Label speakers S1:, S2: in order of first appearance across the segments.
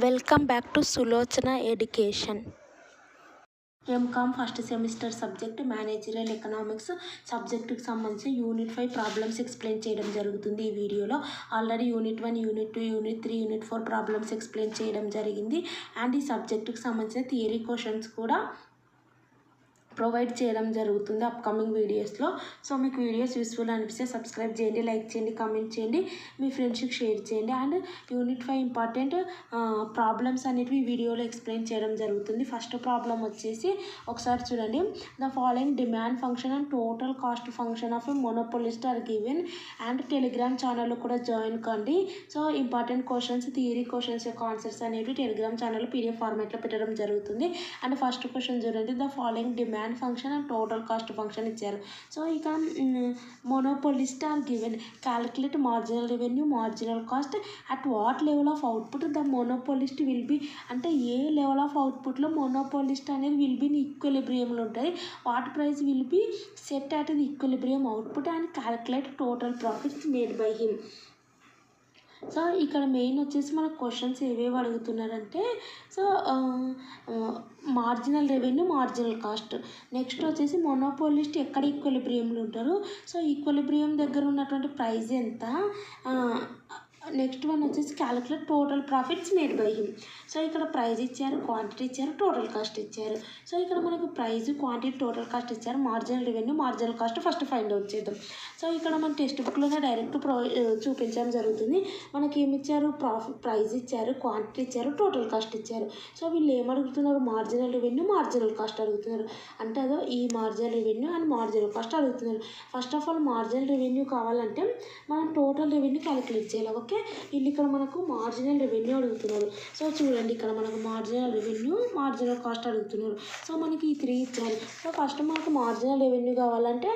S1: Welcome back to Sulochana education. M Com first semester subject managerial economics సబ్జెక్టుకి సంబంధించి unit 5 problems explain చేయడం జరుగుతుంది. ఈ వీడియోలో already unit 1, unit 2, unit 3, unit 4 problems explain చేయడం జరిగింది. అండ్ ఈ సబ్జెక్టుకి సంబంధించిన థియరీ క్వశ్చన్స్ కూడా ప్రొవైడ్ చేయడం జరుగుతుంది అప్కమింగ్ వీడియోస్లో. సో మీకు వీడియోస్ యూస్ఫుల్ అనిపిస్తే సబ్స్క్రైబ్ చేయండి, లైక్ చేయండి, కామెంట్ చేయండి, మీ ఫ్రెండ్స్కి షేర్ చేయండి. అండ్ యూనిట్ 5 ఇంపార్టెంట్ ప్రాబ్లమ్స్ అనేటివి ఈ వీడియోలో ఎక్స్ప్లెయిన్ చేయడం జరుగుతుంది. ఫస్ట్ ప్రాబ్లం వచ్చేసి ఒకసారి చూడండి. The following demand function and total cost function of monopolist are given. And telegram ఛానల్లో కూడా జాయిన్ కండి. So important questions, theory questions యొక్క ఆన్సర్స్ అనేవి టెలిగ్రామ్ ఛానల్లో PDF ఫార్మాట్లో పెట్టడం జరుగుతుంది. అండ్ ఫస్ట్ క్వశ్చన్ చూడండి. The following demand function and total cost function ఇచ్చారు. సో ఇక monopolist are given. Calculate marginal revenue, marginal cost at what level of output the monopolist will be. అంటే ఏ level of అవుట్పుట్లో monopolist అనేది will be ఈక్విలిబ్రియంలో ఉంటుంది. What price will be set at the equilibrium output and calculate total profits made by him. So ఇక్కడ main వచ్చేసి మనకు questions ఏవేవి అడుగుతున్నారంటే, so marginal revenue, marginal cost. Next వచ్చేసి మోనోపోలిస్ట్ ఎక్కడ ఈక్విలిబ్రియంలో ఉంటారు, సో ఈక్విలిబ్రియం దగ్గర ఉన్నటువంటి ప్రైస్ ఎంత. నెక్స్ట్ వన్ వచ్చేసి calculate total profits made by him. So ఇక్కడ ప్రైస్ ఇచ్చారు, క్వాంటిటీ ఇచ్చారు, టోటల్ కాస్ట్ ఇచ్చారు. సో ఇక్కడ మనకు ప్రైస్, క్వాంటిటీ, టోటల్ కాస్ట్ ఇచ్చారు. Marginal revenue, marginal cost first find out చేద్దాం. సో ఇక్కడ మన టెక్స్ట్ బుక్లోనే డైరెక్ట్ చూపించడం జరుగుతుంది. మనకి ఏమి ఇచ్చారు, ప్రైస్ ఇచ్చారు, క్వాంటిటీ ఇచ్చారు, టోటల్ కాస్ట్ ఇచ్చారు. సో వీళ్ళు ఏమడుగుతున్నారు, మార్జినల్ రెవెన్యూ, మార్జినల్ కాస్ట్ అడుగుతున్నారు. అంటే అదో ఈ marginal revenue and marginal cost అడుగుతున్నారు. First of all marginal revenue కావాలంటే మనం టోటల్ రెవెన్యూ క్యాలిక్యులేట్ చేయాలి. ఓకే, వీళ్ళు ఇక్కడ మనకు మార్జినల్ రెవెన్యూ అడుగుతున్నారు. సో చూడండి, ఇక్కడ మనకు మార్జినల్ రెవెన్యూ, మార్జినల్ కాస్ట్ అడుగుతున్నారు. సో మనకి ఈ 3 ఇచ్చారు. సో ఫస్ట్ మనకు మార్జినల్ రెవెన్యూ కావాలంటే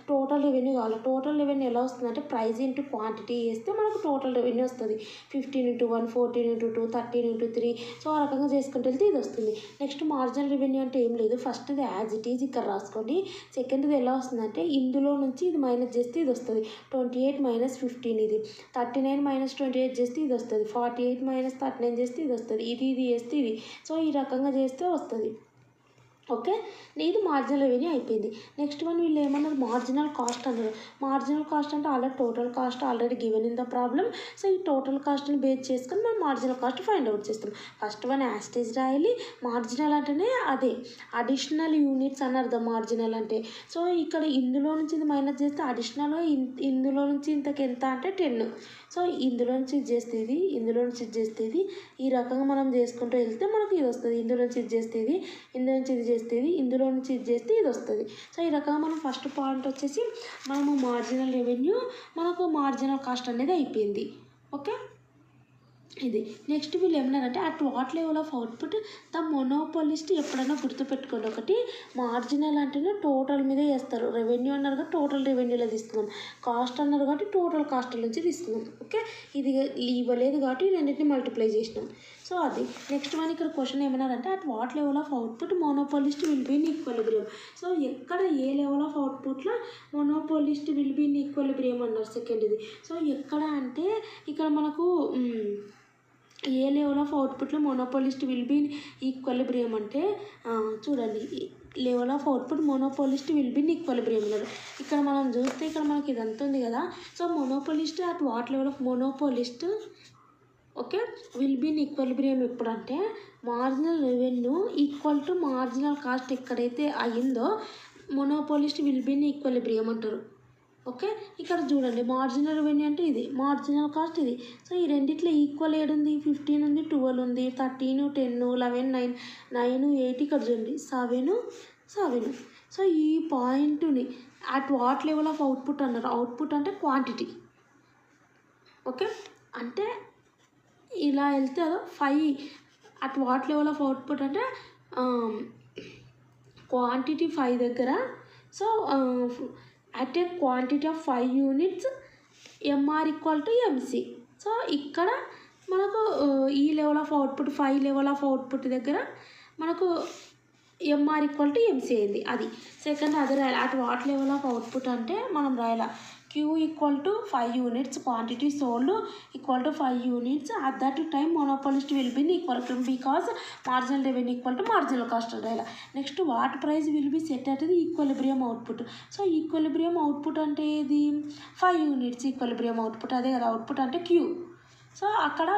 S1: టోటల్ రెవెన్యూ కావాలి. టోటల్ రెవెన్యూ ఎలా వస్తుందంటే ప్రైస్ ఇంటూ క్వాంటిటీ వేస్తే మనకు టోటల్ రెవెన్యూ వస్తుంది. 15 × 1, 14 × 2, 13 × 3. సో ఆ రకంగా చేసుకుంటూ వెళ్తే ఇది వస్తుంది. నెక్స్ట్ మార్జినల్ రెవెన్యూ అంటే ఏం లేదు, ఫస్ట్ ఇది యాజ్ ఇట్ ఈజ్ ఇక్కడ రాసుకోండి. సెకండ్ది ఎలా వస్తుందంటే ఇందులో నుంచి ఇది మైనస్ చేస్తే ఇది వస్తుంది. 28 - 15 ఇది. 39 - 28 చేస్తే ఇది వస్తుంది. 48 - 39 చేస్తే ఇది వస్తుంది. ఇది చేస్తే ఇది. సో ఈ రకంగా చేస్తే వస్తుంది. ఓకే, ఇది మార్జినల్ రెవెన్యూ అయిపోయింది. నెక్స్ట్ వన్ వీళ్ళు ఏమన్నారు, మార్జినల్ కాస్ట్ అన్నారు. మార్జినల్ కాస్ట్ అంటే already total cost already given in the problem. So ఈ టోటల్ కాస్ట్ని బేస్ చేసుకొని మనం మార్జినల్ కాస్ట్ ఫైండ్ అవుట్ చేస్తాం. ఫస్ట్ వన్ యాస్టేజ్ రాయాలి. మార్జినల్ అంటేనే అదే అడిషనల్ యూనిట్స్ అని అర్థం మార్జినల్ అంటే. సో ఇక్కడ ఇందులో నుంచి ఇది మైనస్ చేస్తే అడిషనల్గా ఇందులో నుంచి ఇంతకు ఎంత అంటే 10. సో ఇందులో నుంచి ఇది చేస్తే ఇది, ఇందులో నుంచి ఇది చేస్తే ఇది, ఈ రకంగా మనం చేసుకుంటూ వెళ్తే మనకి ఇది వస్తుంది. ఇందులో నుంచి ఇది చేస్తే ఇది, ఇందులో నుంచి ఇది చేస్తే ఇది, ఇందులో నుంచి ఇది చేస్తే ఇది వస్తుంది. సో ఈ రకంగా మనం ఫస్ట్ పాయింట్ వచ్చేసి మనము మార్జినల్ రెవెన్యూ, మనకు మార్జినల్ కాస్ట్ అనేది అయిపోయింది. ఓకే, ఇది. నెక్స్ట్ వీళ్ళు ఏమన్నారంటే at what level of output the monopolist. ఎప్పుడైనా గుర్తుపెట్టుకోండి, ఒకటి మార్జినల్ అంటేనే టోటల్ మీదే వేస్తారు. రెవెన్యూ అన్నారు కాబట్టి టోటల్ రెవెన్యూలో తీసుకుందాం, కాస్ట్ అన్నారు కాబట్టి టోటల్ కాస్ట్ నుంచి తీసుకుందాం. ఓకే, ఇది ఇవ్వలేదు కాబట్టి రెండింటిని మల్టిప్లై చేసినాం. సో అది. నెక్స్ట్ వన్ ఇక్కడ క్వశ్చన్ ఏమన్నారంటే at what level of output monopolist will be in equilibrium. So ఎక్కడ ఏ లెవెల్ ఆఫ్ అవుట్పుట్లో monopolist will be in equilibrium అన్నారు సెకండ్ది. సో ఎక్కడ అంటే ఇక్కడ మనకు ఏ లెవెల్ ఆఫ్ అవుట్పుట్లో మోనోపోలిస్ట్ విల్ బీ ఈక్విలిబ్రియం అంటే చూడండి, level of output monopolist will be equilibrium అన్నారు. ఇక్కడ మనం చూస్తే ఇక్కడ మనకి ఇదంతా ఉంది కదా. So monopolist at what level of monopolist okay will be equilibrium ఎప్పుడంటే marginal revenue equal to marginal cost ఎక్కడైతే అయ్యిందో మోనోపోలిస్ట్ విల్ బీ ఈక్విలిబ్రియం అంటారు. ఓకే, ఇక్కడ చూడండి మార్జినల్ రెవెన్యూ అంటే ఇది, మార్జినల్ కాస్ట్ ఇది. సో ఈ రెండిట్లో ఈక్వల్ ఏడుంది, 15 ఉంది, 12 ఉంది, 13, 10, 11, 9, 8. ఇక్కడ చూడండి 7. సో ఈ పాయింట్ని at what level of output అన్నారు. అవుట్పుట్ అంటే క్వాంటిటీ. ఓకే, అంటే ఇలా వెళ్తే 5 at what level of output అంటే క్వాంటిటీ 5 దగ్గర. So at a quantity of 5 units MR = MC. So ఇక్కడ మనకు ఈ level of output 5 level of output దగ్గర మనకు MR = MC అయింది. అది సెకండ్ అది రాయాలి. At what level of output అంటే మనం రాయాల Q equal to 5 units, quantity sold equal to 5 units. At that time monopolist will be in equilibrium because marginal revenue equal to marginal cost. Next, what price will be set at the equilibrium output? So equilibrium output ante edi 5 units equilibrium output, ade kada output ante Q. So అక్కడ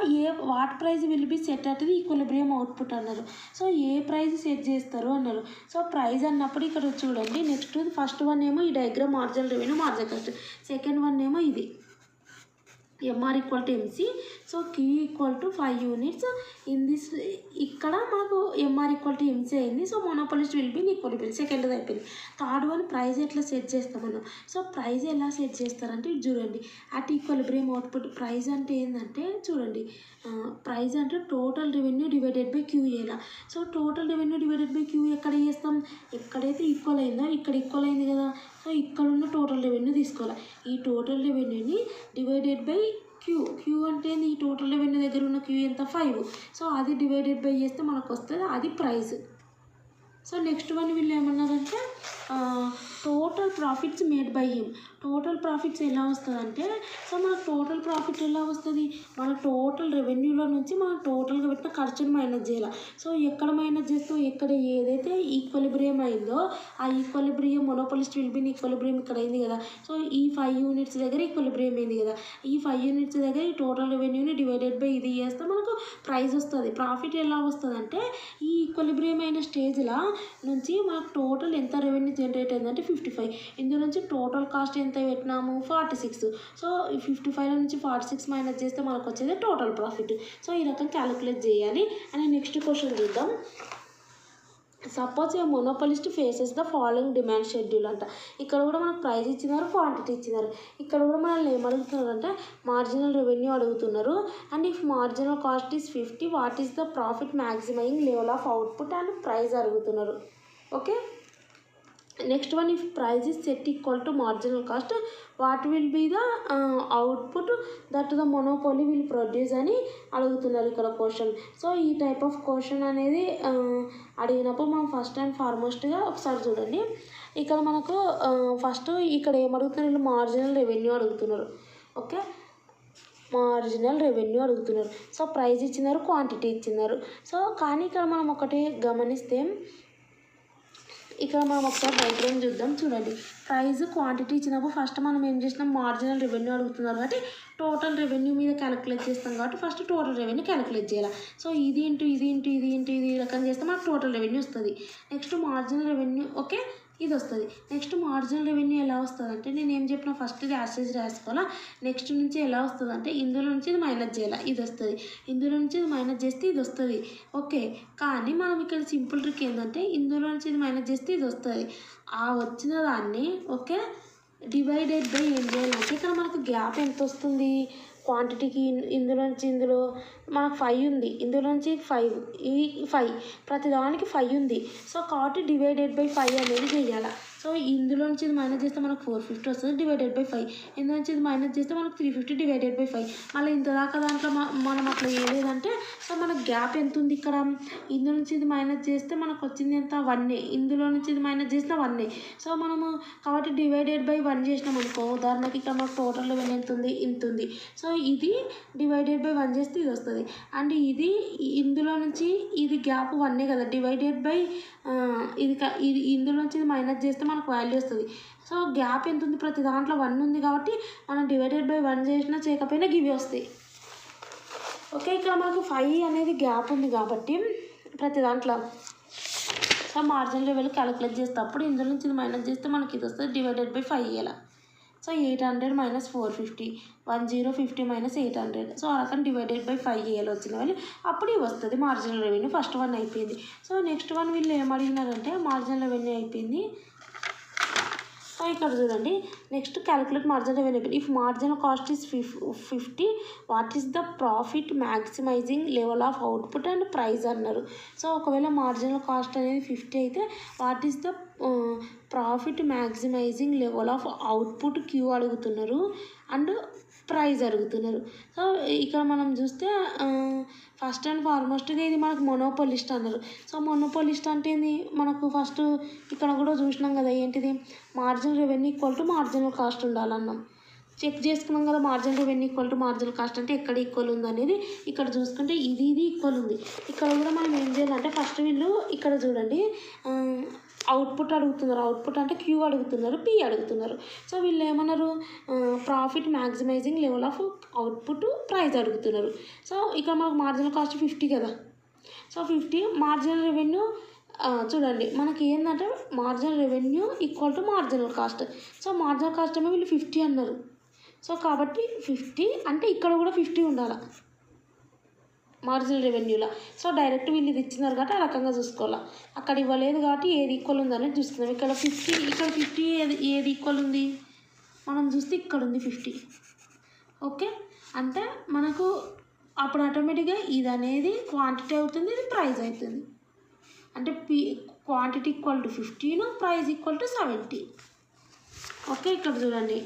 S1: what price will be set at the equilibrium output అన్నారు. So ఏ price set చేస్తారు అన్నారు. So price అన్నప్పుడు ఇక్కడ చూడండి, next first one ఏమో ఈ diagram marginal revenue marginal cost, second one ఏమో ఇది MR equal to MC. So Q equal to 5 units in this. ఇక్కడ మనకు ఎంఆర్ ఈక్వల్ టు ఎంసీ అయింది. So monopolist will be equilibrium, second అయిపోయింది. Third one price ఎట్లా set చేస్తామన్నా. So price ఎలా set చేస్తారంటే చూడండి, అట్ ఈక్వలిబ్రియం అవుట్పుట్ ప్రైస్ అంటే ఏంటంటే చూడండి, ప్రైస్ అంటే total revenue divided by Q చేయాలి. So total revenue divided by Q ఎక్కడ చేస్తాం, ఎక్కడైతే ఈక్వల్ అయిందో ఇక్కడ ఈక్వల్ అయింది కదా. సో ఇక్కడ ఉన్న టోటల్ రెవెన్యూ తీసుకోవాలి. ఈ టోటల్ రెవెన్యూని డివైడెడ్ బై క్యూ అంటే ఈ టోటల్ రెవెన్యూ దగ్గర ఉన్న క్యూ ఎంత 5. సో అది డివైడెడ్ బై చేస్తే మనకు వస్తుంది, అది ప్రైస్. సో నెక్స్ట్ వన్ వీళ్ళు ఏమన్నారంటే total profits made by him. Total profits ఎలా వస్తుందంటే, సో మనకు టోటల్ ప్రాఫిట్ ఎలా వస్తుంది, మన టోటల్ రెవెన్యూలో నుంచి మనం టోటల్గా పెట్టిన ఖర్చుని మైనస్ చేయాలి. సో ఎక్కడ మైనస్ చేస్తాం, ఎక్కడ ఏదైతే ఈక్వలిబ్రియం అయిందో ఆ equilibrium monopolist will be equilibrium ఇక్కడ అయింది కదా. సో ఈ 5 యూనిట్స్ దగ్గర ఈక్వలిబ్రియం అయింది కదా. ఈ 5 యూనిట్స్ దగ్గర ఈ టోటల్ రెవెన్యూని డివైడెడ్ బై ఇది చేస్తే మనకు ప్రైస్ వస్తుంది. ప్రాఫిట్ ఎలా వస్తుంది అంటే, ఈ ఈక్వలిబ్రియం అయిన స్టేజ్లో నుంచి మనకు టోటల్ ఎంత రెవెన్యూ జనరేట్ అయిందంటే 55. ఇందులో నుంచి టోటల్ కాస్ట్ ఎంత పెట్టినాము 46. సో ఈ 55 నుంచి 46 మైనస్ చేస్తే మనకు వచ్చేది టోటల్ ప్రాఫిట్. సో ఈ రకం క్యాలిక్యులేట్ చేయాలి. అని నెక్స్ట్ క్వశ్చన్ చూద్దాం. Suppose a monopolist faces the following demand schedule అంట. ఇక్కడ కూడా మనకు ప్రైస్ ఇచ్చినారు, క్వాంటిటీ ఇచ్చినారు. ఇక్కడ కూడా మనల్ని ఏం అడుగుతున్నారు అంటే మార్జినల్ రెవెన్యూ అడుగుతున్నారు. And if marginal cost is 50, what is the profit maximising level of output and price అడుగుతున్నారు. Okay, next one, if price is set equal to marginal cost, what will be the output that the monopoly will produce అని అడుగుతున్నారు ఇక్కడ question. So ఈ type of question అనేది అడిగినప్పుడు మనం first and ఫార్మోస్ట్గా ఒకసారి చూడండి. ఇక్కడ మనకు ఫస్ట్ ఇక్కడ ఏమడుగుతున్నారు, వీళ్ళు మార్జినల్ రెవెన్యూ అడుగుతున్నారు. ఓకే, మార్జినల్ రెవెన్యూ అడుగుతున్నారు. సో ప్రైస్ ఇచ్చినారు, క్వాంటిటీ ఇచ్చినారు. సో కానీ ఇక్కడ మనం ఒకటి గమనిస్తే, ఇక్కడ మనం ఒకసారి డయాగ్రామ్ చూద్దాం. చూడండి, ప్రైస్ క్వాంటిటీ ఇచ్చినప్పుడు ఫస్ట్ మనం ఏం చేసినాం, మార్జినల్ రెవెన్యూ అడుగుతున్నారు కాబట్టి టోటల్ రెవెన్యూ మీద క్యాలిక్యులేట్ చేస్తాం కాబట్టి ఫస్ట్ టోటల్ రెవెన్యూ క్యాలిక్యులేట్ చేయాలి. సో ఇది ఇంటూ ఇది ఇంటూ ఇది ఇంటూ ఇది రకం చేస్తే మనకు టోటల్ రెవెన్యూ వస్తుంది. నెక్స్ట్ మార్జినల్ రెవెన్యూ, ఓకే, ఇది వస్తుంది. నెక్స్ట్ మార్జినల్ రెవెన్యూ ఎలా వస్తుంది అంటే, నేను ఏం చెప్పిన ఫస్ట్ ఇది యాసేజ్ రాసుకోవాలా. నెక్స్ట్ నుంచి ఎలా వస్తుంది అంటే, ఇందులో నుంచి ఇది మైనస్ చేయాలి, ఇది వస్తుంది. ఇందులో నుంచి ఇది మైనస్ చేస్తే ఇది వస్తుంది. ఓకే, కానీ మనం ఇక్కడ సింపుల్ ట్రిక్ ఏంటంటే, ఇందులో నుంచి ఇది మైనస్ చేస్తే ఇది వస్తుంది. ఆ వచ్చిన దాన్ని ఓకే డివైడెడ్ బై ఏం చేయాలంటే, ఇక్కడ మనకు గ్యాప్ ఎంత వస్తుంది, క్వాంటిటీకి ఇందులో నుంచి ఇందులో మనకు 5 ఉంది, ఇందులో నుంచి 5, ఈ 5 ప్రతిదానికి 5 ఉంది. సో కాబట్టి డివైడెడ్ బై 5 అనేది చేయాలి. సో ఇందులో నుంచి ఇది మైనస్ చేస్తే మనకు 450 వస్తుంది డివైడెడ్ బై 5. ఇందులో నుంచి ఇది మైనస్ చేస్తే మనకు 350 డివైడెడ్ బై 5. మళ్ళీ ఇంత దాకా దాంట్లో మనం అట్లా ఏలేదంటే, సో మనకు గ్యాప్ ఎంత ఉంది ఇక్కడ, ఇందులో నుంచి ఇది మైనస్ చేస్తే మనకు వచ్చింది ఎంత 1, ఇందులో నుంచి ఇది మైనస్ చేస్తే 1. సో మనము కాబట్టి డివైడెడ్ బై 1 చేసినాం అనుకో, ఉదాహరణకి ఇక్కడ మనకు టోటల్ రెవెన్యూ ఎంత ఉంది, ఇంత ఉంది. సో ఇది డివైడెడ్ బై 1 చేస్తే ఇది వస్తుంది. అండ్ ఇది ఇందులో నుంచి ఇది గ్యాప్ 1 కదా, డివైడెడ్ బై ఇది ఇందులో నుంచి ఇది మైనస్ చేస్తే మనకు వాల్యూ వస్తుంది. సో గ్యాప్ ఎంత ఉంది, ప్రతి దాంట్లో 1 ఉంది కాబట్టి మనం డివైడెడ్ బై 1 చేసినా చేయకపోయినా గివి వస్తాయి. ఓకే, ఇక్కడ మనకు 5 అనేది గ్యాప్ ఉంది కాబట్టి ప్రతి దాంట్లో సో మార్జినల్ లెవెల్ క్యాలిక్యులేట్ చేసేటప్పుడు ఇందులో నుంచి ఇది మైనస్ చేస్తే మనకి ఇది వస్తుంది డివైడెడ్ బై 5 ఇలా. So 800 minus 450, 1050 minus 800. సో ఆ రకం డివైడెడ్ బై 5 చేయాలి వచ్చిన వాళ్ళు, అప్పుడు ఇవి వస్తుంది మార్జినల్ రెవెన్యూ. ఫస్ట్ వన్ అయిపోయింది. సో నెక్స్ట్ వన్ వీళ్ళు ఏమడిగినారంటే మార్జినల్ రెవెన్యూ అయిపోయింది. సో ఇక్కడ చూడండి, next calculate marginal revenue. If marginal cost is 50, what is the profit maximising level of output and price అన్నారు. సో ఒకవేళ మార్జినల్ కాస్ట్ అనేది 50 అయితే what is the profit maximising level of output Q అడుగుతున్నారు and price అడుగుతున్నారు. So ఇక్కడ మనం చూస్తే first and ఫార్మోస్ట్గా ఇది మనకు మొనోపోలిస్ట్ అన్నారు. సో మొనోపోలిస్ట్ అంటే ఏంది, మనకు ఫస్ట్ ఇక్కడ కూడా చూసినాం కదా, ఏంటిది marginal revenue equal to marginal cost ఉండాలన్నాం. చెక్ చేసుకున్నాం కదా, marginal revenue equal to marginal cost అంటే ఎక్కడ ఈక్వల్ ఉంది అనేది. ఇక్కడ చూసుకుంటే ఇది ఈక్వల్ ఉంది. ఇక్కడ కూడా మనం ఏం చేయాలంటే ఫస్ట్ వీళ్ళు ఇక్కడ చూడండి అవుట్పుట్ అడుగుతున్నారు. అవుట్పుట్ అంటే క్యూ అడుగుతున్నారు, పి అడుగుతున్నారు. సో వీళ్ళు ఏమన్నారు, profit maximising level of output price అడుగుతున్నారు. సో ఇక్కడ మనకు మార్జినల్ కాస్ట్ 50 కదా. సో 50 మార్జినల్ రెవెన్యూ చూడండి మనకి ఏంటంటే marginal revenue equal to marginal cost. So marginal cost ఏమో వీళ్ళు 50 అన్నారు. సో కాబట్టి 50 అంటే ఇక్కడ కూడా 50 ఉండాలి మార్జినల్ రెవెన్యూలో. సో డైరెక్ట్ వీళ్ళు ఇది ఇచ్చినారు కాబట్టి ఆ రకంగా చూసుకోవాలి. అక్కడ ఇవ్వలేదు కాబట్టి ఏది ఈక్వల్ ఉందనేది చూస్తున్నాం. ఇక్కడ 50 ఏది ఈక్వల్ ఉంది మనం చూస్తే ఇక్కడ ఉంది 50. ఓకే, అంటే మనకు అప్పుడు ఆటోమేటిక్గా ఇది అనేది క్వాంటిటీ అవుతుంది, ఇది ప్రైస్ అవుతుంది. అంటే quantity equal to 15, price equal to 70. Okay, ఇక్కడ చూడండి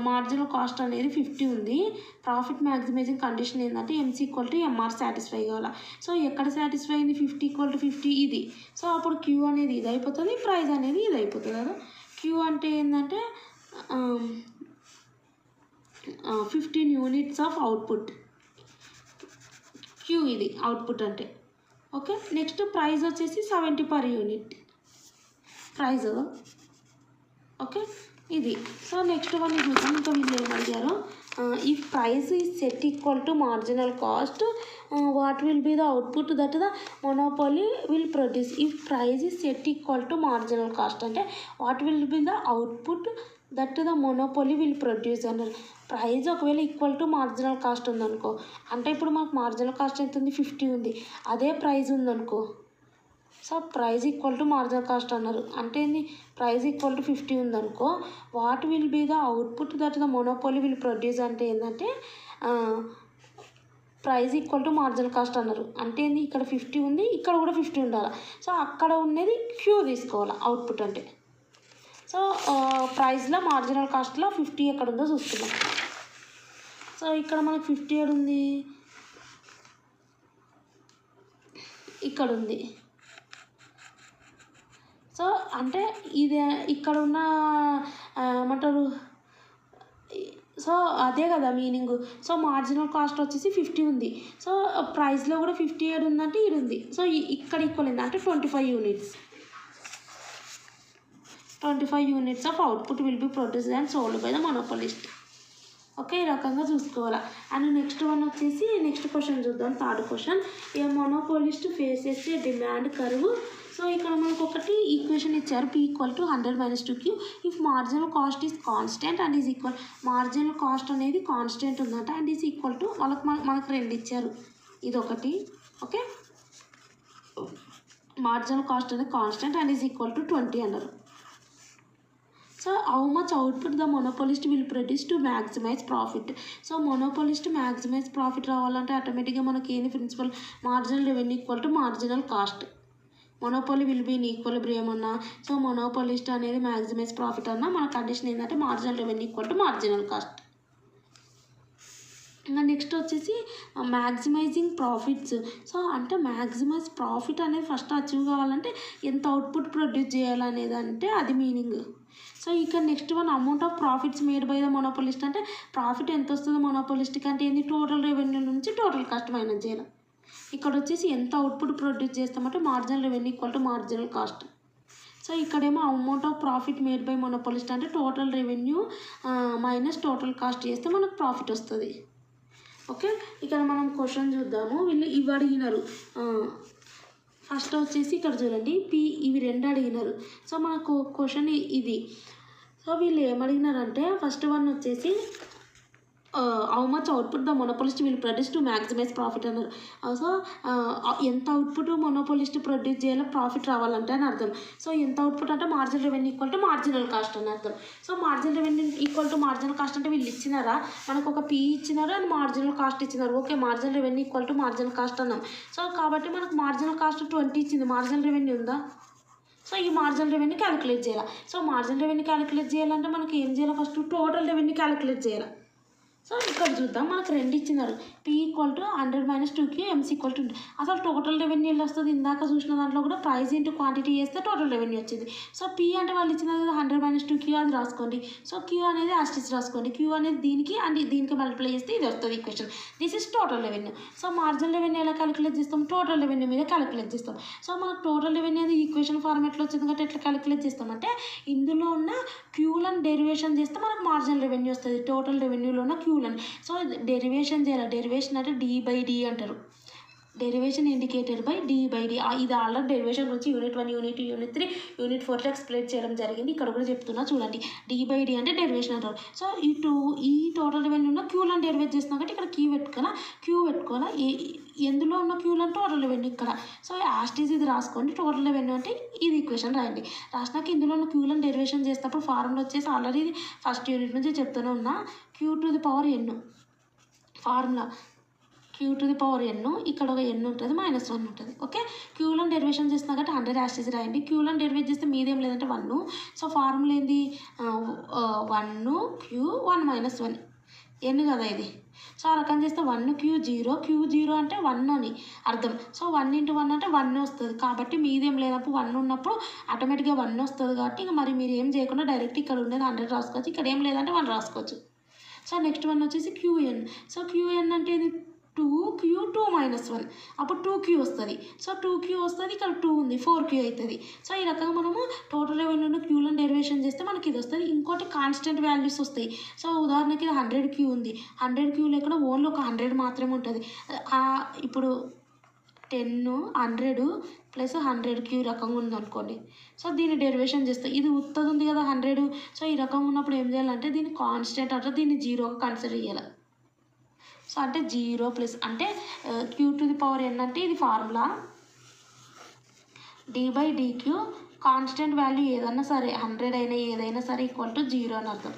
S1: మార్జినల్ కాస్ట్ అనేది 50 ఉంది. ప్రాఫిట్ మ్యాక్సిమైజింగ్ కండిషన్ ఏంటంటే MC equal to MR satisfy కావాలి. సో ఎక్కడ సాటిస్ఫై అయింది, 50 ఈక్వల్ టు 50 ఇది. సో అప్పుడు క్యూ అనేది ఇది అయిపోతుంది, ప్రైస్ అనేది ఇది అయిపోతుంది కదా. క్యూ అంటే ఏంటంటే 15 యూనిట్స్ ఆఫ్ అవుట్పుట్, క్యూ ఇది అవుట్పుట్ అంటే. ఓకే, నెక్స్ట్ ప్రైస్ వచ్చేసి 70 పర్ యూనిట్ ప్రైస్. ఓకే, ఇది. సో నెక్స్ట్ వన్ చూద్దాం. ఇంకా వీళ్ళు ఏమడిగారు, if price is set equal to marginal cost what will be the output that the monopoly will produce. If price is set equal to marginal cost అంటే what will be the output that the monopoly will produce అన్నారు. Price ఒకవేళ equal to marginal cost ఉందనుకో, అంటే ఇప్పుడు మనకు marginal cost ఎంత ఉంది, 50 ఉంది. అదే ప్రైస్ ఉందనుకో, so price equal to marginal cost అన్నారు. అంటే ఏంది, ప్రైస్ ఈక్వల్ టు 50 ఉందనుకో, what will be the output that the monopoly will produce అంటే ఏంటంటే price equal to marginal cost అన్నారు. అంటే ఏంది, ఇక్కడ 50 ఉంది, ఇక్కడ కూడా 50 ఉండాలి. సో అక్కడ ఉన్నది క్యూ తీసుకోవాలి అవుట్పుట్ అంటే. సో ప్రైస్లో మార్జినల్ కాస్ట్లో 50 ఎక్కడ ఉందో చూస్తున్నాం. సో ఇక్కడ మనకు 50 ఏడు ఉంది, ఇక్కడ ఉంది. సో అంటే ఇది ఇక్కడ ఉన్న ఏమంటారు, సో అదే కదా మీనింగ్. సో మార్జినల్ కాస్ట్ వచ్చేసి 50 ఉంది. సో ప్రైస్లో కూడా 50 ఏడు ఉందంటే ఇది ఉంది. సో ఇక్కడ ఈక్వల్ అయింది అంటే 25 units. 25 units of output will be produced and sold by the monopolist. Okay, ఈ రకంగా చూసుకోవాలి. అండ్ నెక్స్ట్ వన్ వచ్చేసి నెక్స్ట్ క్వశ్చన్ చూద్దాం. Third question, a monopolist faces a demand curve. So ఇక్కడ మనకు ఒకటి ఈక్వేషన్ ఇచ్చారు, P equal to 100 - 2Q if marginal cost is constant and is equal. Marginal cost అనేది కాన్స్టెంట్ ఉందంట అండ్ ఈజ్ ఈక్వల్ టు మనకు రెండు ఇచ్చారు, ఇది ఒకటి. ఓకే, మార్జినల్ కాస్ట్ అనేది constant and is equal to 20 అన్నారు. So how much output the monopolist will produce to maximise profit. So monopolist maximise profit రావాలంటే ఆటోమేటిక్గా మనకి ఏంది principle, marginal revenue equal to marginal cost. Monopoly will be in equilibrium అన్నా, so monopolist అనేది maximise profit అన్నా మన condition ఏంటంటే marginal revenue equal to marginal cost. ఇంకా నెక్స్ట్ వచ్చేసి మ్యాక్సిమైజింగ్ ప్రాఫిట్స్. సో అంటే మ్యాక్సిమైజ్ ప్రాఫిట్ అనేది ఫస్ట్ అచీవ్ కావాలంటే ఎంత అవుట్పుట్ ప్రొడ్యూస్ చేయాలనేది అంటే అది మీనింగ్. సో ఇక్కడ next one amount of profits made by the monopolist అంటే ప్రాఫిట్ ఎంత వస్తుందో మొనోపోలిస్ట్కి అంటే ఏంది, టోటల్ రెవెన్యూ నుంచి టోటల్ కాస్ట్ మైనస్ చేయాలి. ఇక్కడ వచ్చేసి ఎంత అవుట్పుట్ ప్రొడ్యూస్ చేస్తామంటే marginal revenue equal to marginal cost. So ఇక్కడేమో amount of profit made by monopolist అంటే total revenue minus total cost చేస్తే మనకు ప్రాఫిట్ వస్తుంది. ఓకే, ఇక్కడ మనం క్వశ్చన్ చూద్దాము. వీళ్ళు ఇవి అడిగినారు. ఫస్ట్ వచ్చేసి ఇక్కడ చూడండి ఇవి రెండు అడిగినారు. సో మనకు క్వశ్చన్ ఇది. సో వీళ్ళు ఏమడిగినారంటే ఫస్ట్ వన్ వచ్చేసి how much output the monopolist will produce to maximise profit అన్నారు. సో ఎంత అవుట్పుట్ మొనోపోలిస్ట్ ప్రొడ్యూస్ చేయాలో ప్రాఫిట్ రావాలంటే అని అర్థం. సో ఎంత అవుట్పుట్ అంటే marginal revenue equal to marginal cost అని అర్థం. So marginal revenue equal to marginal cost అంటే వీళ్ళు ఇచ్చినారా, మనకు ఒక పీ ఇచ్చినారు అండ్ మార్జినల్ కాస్ట్ ఇచ్చినారు. Okay, marginal revenue equal to marginal cost అన్నాం. సో కాబట్టి మనకు మార్జినల్ కాస్ట్ 20 ఇచ్చింది, మార్జినల్ రెవెన్యూ ఉందా. సో ఈ మార్జినల్ రెవెన్యూ క్యాలిక్యులేట్ చేయాలి. సో మార్జినల్ రెవెన్యూ క్యాలిక్యులేట్ చేయాలంటే మనకి ఏం చేయాలి, ఫస్ట్ టోటల్ రెవెన్యూ క్యాలిక్యులేట్ చేయాలి. సో ఇక్కడ చూద్దాం, మనకు రెండు ఇచ్చినారు, P equal to 100 minus 2Q MC equal to అసలు టోటల్ రెవెన్యూ వస్తుంది. ఇందాక చూసిన దాంట్లో కూడా ప్రైస్ ఇంటూ క్వాంటిటీ చేస్తే టోటల్ రెవెన్యూ వచ్చింది. సో P అంటే వాళ్ళు ఇచ్చిన 100 మైనస్ 2Q అది రాసుకోండి. సో Q అనేది యాస్టిస్ రాసుకోండి. Q అనేది దీనికి అండ్ దీనికి మల్టిప్లై చేస్తే ఇది వస్తుంది equation. This is total revenue. So marginal revenue ఎలా క్యాలిక్యులేట్ చేస్తాం? టోటల్ రెవెన్యూ మీద క్యాలిక్యులేట్ చేస్తాం. సో మనకు టోటల్ రెవెన్యూ అనేది ఈక్వేషన్ ఫార్మాట్లో వచ్చింది కాబట్టి ఎట్లా క్యాలిక్యులేట్ చేస్తామంటే ఇందులో ఉన్న క్యూలను డెరివేషన్ చేస్తే మనకు మార్జినల్ రెవెన్యూ వస్తుంది. టోటల్ రెవెన్యూలో ఉన్న క్యూలను సో డెరివేషన్ చేయాలి. డెరివేషన్ అంటే D/D అంటారు. Derivation indicated by D/D. ఇది ఆల్రెడీ డెరివేషన్ గురించి యూనిట్ 1, యూనిట్ 2, యూనిట్ 3, యూనిట్ 4లో ఎక్స్ప్లెయిన్ చేయడం జరిగింది. ఇక్కడ కూడా చెప్తున్నా చూడండి. D/D అంటే డెరివేషన్ అంటారు. సో ఈ టోటల్ రెవెన్యూలో క్యూలను డెరివేట్ చేస్తున్నాం కాబట్టి ఇక్కడ క్యూ పెట్టుకోవాలా ఎందులో ఉన్న క్యూలను టోటల్ రెవెన్యూ ఇక్కడ. సో యాస్టీస్ ఇది రాసుకోండి. టోటల్ రెవెన్యూ అంటే ఇది ఈక్వేషన్ రాయండి. రాసినాక ఇందులో ఉన్న క్యూలను డెరివేషన్ చేసేటప్పుడు ఫార్ములా వచ్చేసి ఆల్రెడీ ఇది ఫస్ట్ యూనిట్ నుంచి చెప్తూనే ఉన్నా. Q⁴ ఫార్ములా Q⁴ ఇక్కడ ఒక n ఉంటుంది, -1 ఉంటుంది. ఓకే, క్యూలను డెరివేషన్ చేస్తున్నా కాబట్టి 100 యాస్టీస్ రాయండి. క్యూలను డెరివేట్ చేస్తే మీదేం లేదంటే 1. సో ఫార్ములా ఏంది 1Q 1 - 1 n కదా ఇది. సో ఆ రకం చేస్తే 1Q 0, Q0 అంటే 1 అని అర్థం. సో 1 × 1 అంటే 1 వస్తుంది. కాబట్టి మీదేం లేనప్పుడు 1 ఉన్నప్పుడు ఆటోమేటిక్గా 1 వస్తుంది. కాబట్టి ఇంకా మరి మీరు ఏం చేయకుండా డైరెక్ట్ ఇక్కడ ఉండేది 100 రాసుకోవచ్చు. ఇక్కడ ఏం లేదంటే 1 రాసుకోవచ్చు. సో నెక్స్ట్ వన్ వచ్చేసి Qn. సో Qn అంటే ఇది 2Q 2 - 1 అప్పుడు 2Q వస్తుంది. సో 2Q వస్తుంది, ఇక్కడ 2 ఉంది, 4Q అవుతుంది. సో ఈ రకంగా మనము టోటల్ రెవెన్యూను క్యూలను డెరివేషన్ చేస్తే మనకి ఇది వస్తుంది. ఇంకోటి కాన్స్టెంట్ వాల్యూస్ వస్తాయి. సో ఉదాహరణకి ఇది 100Q ఉంది. 100Q లేకుండా ఓన్లీ ఒక 100 మాత్రమే ఉంటుంది. ఇప్పుడు 10, 100 + 100Q రకంగా ఉందనుకోండి. సో దీన్ని డెరివేషన్ చేస్తాం. ఇది ఉత్తది ఉంది కదా 100. సో ఈ రకంగా ఉన్నప్పుడు ఏం చేయాలంటే దీన్ని కాన్స్టెంట్ అంటే దీన్ని 0గా కన్సిడర్ చేయాలి. సో అంటే 0 అంటే Q⁴n అంటే ఇది ఫార్ములా D/DQ కాన్స్టెంట్ వాల్యూ ఏదైనా సరే 100 అయినా ఏదైనా సరే = 0 అని అర్థం.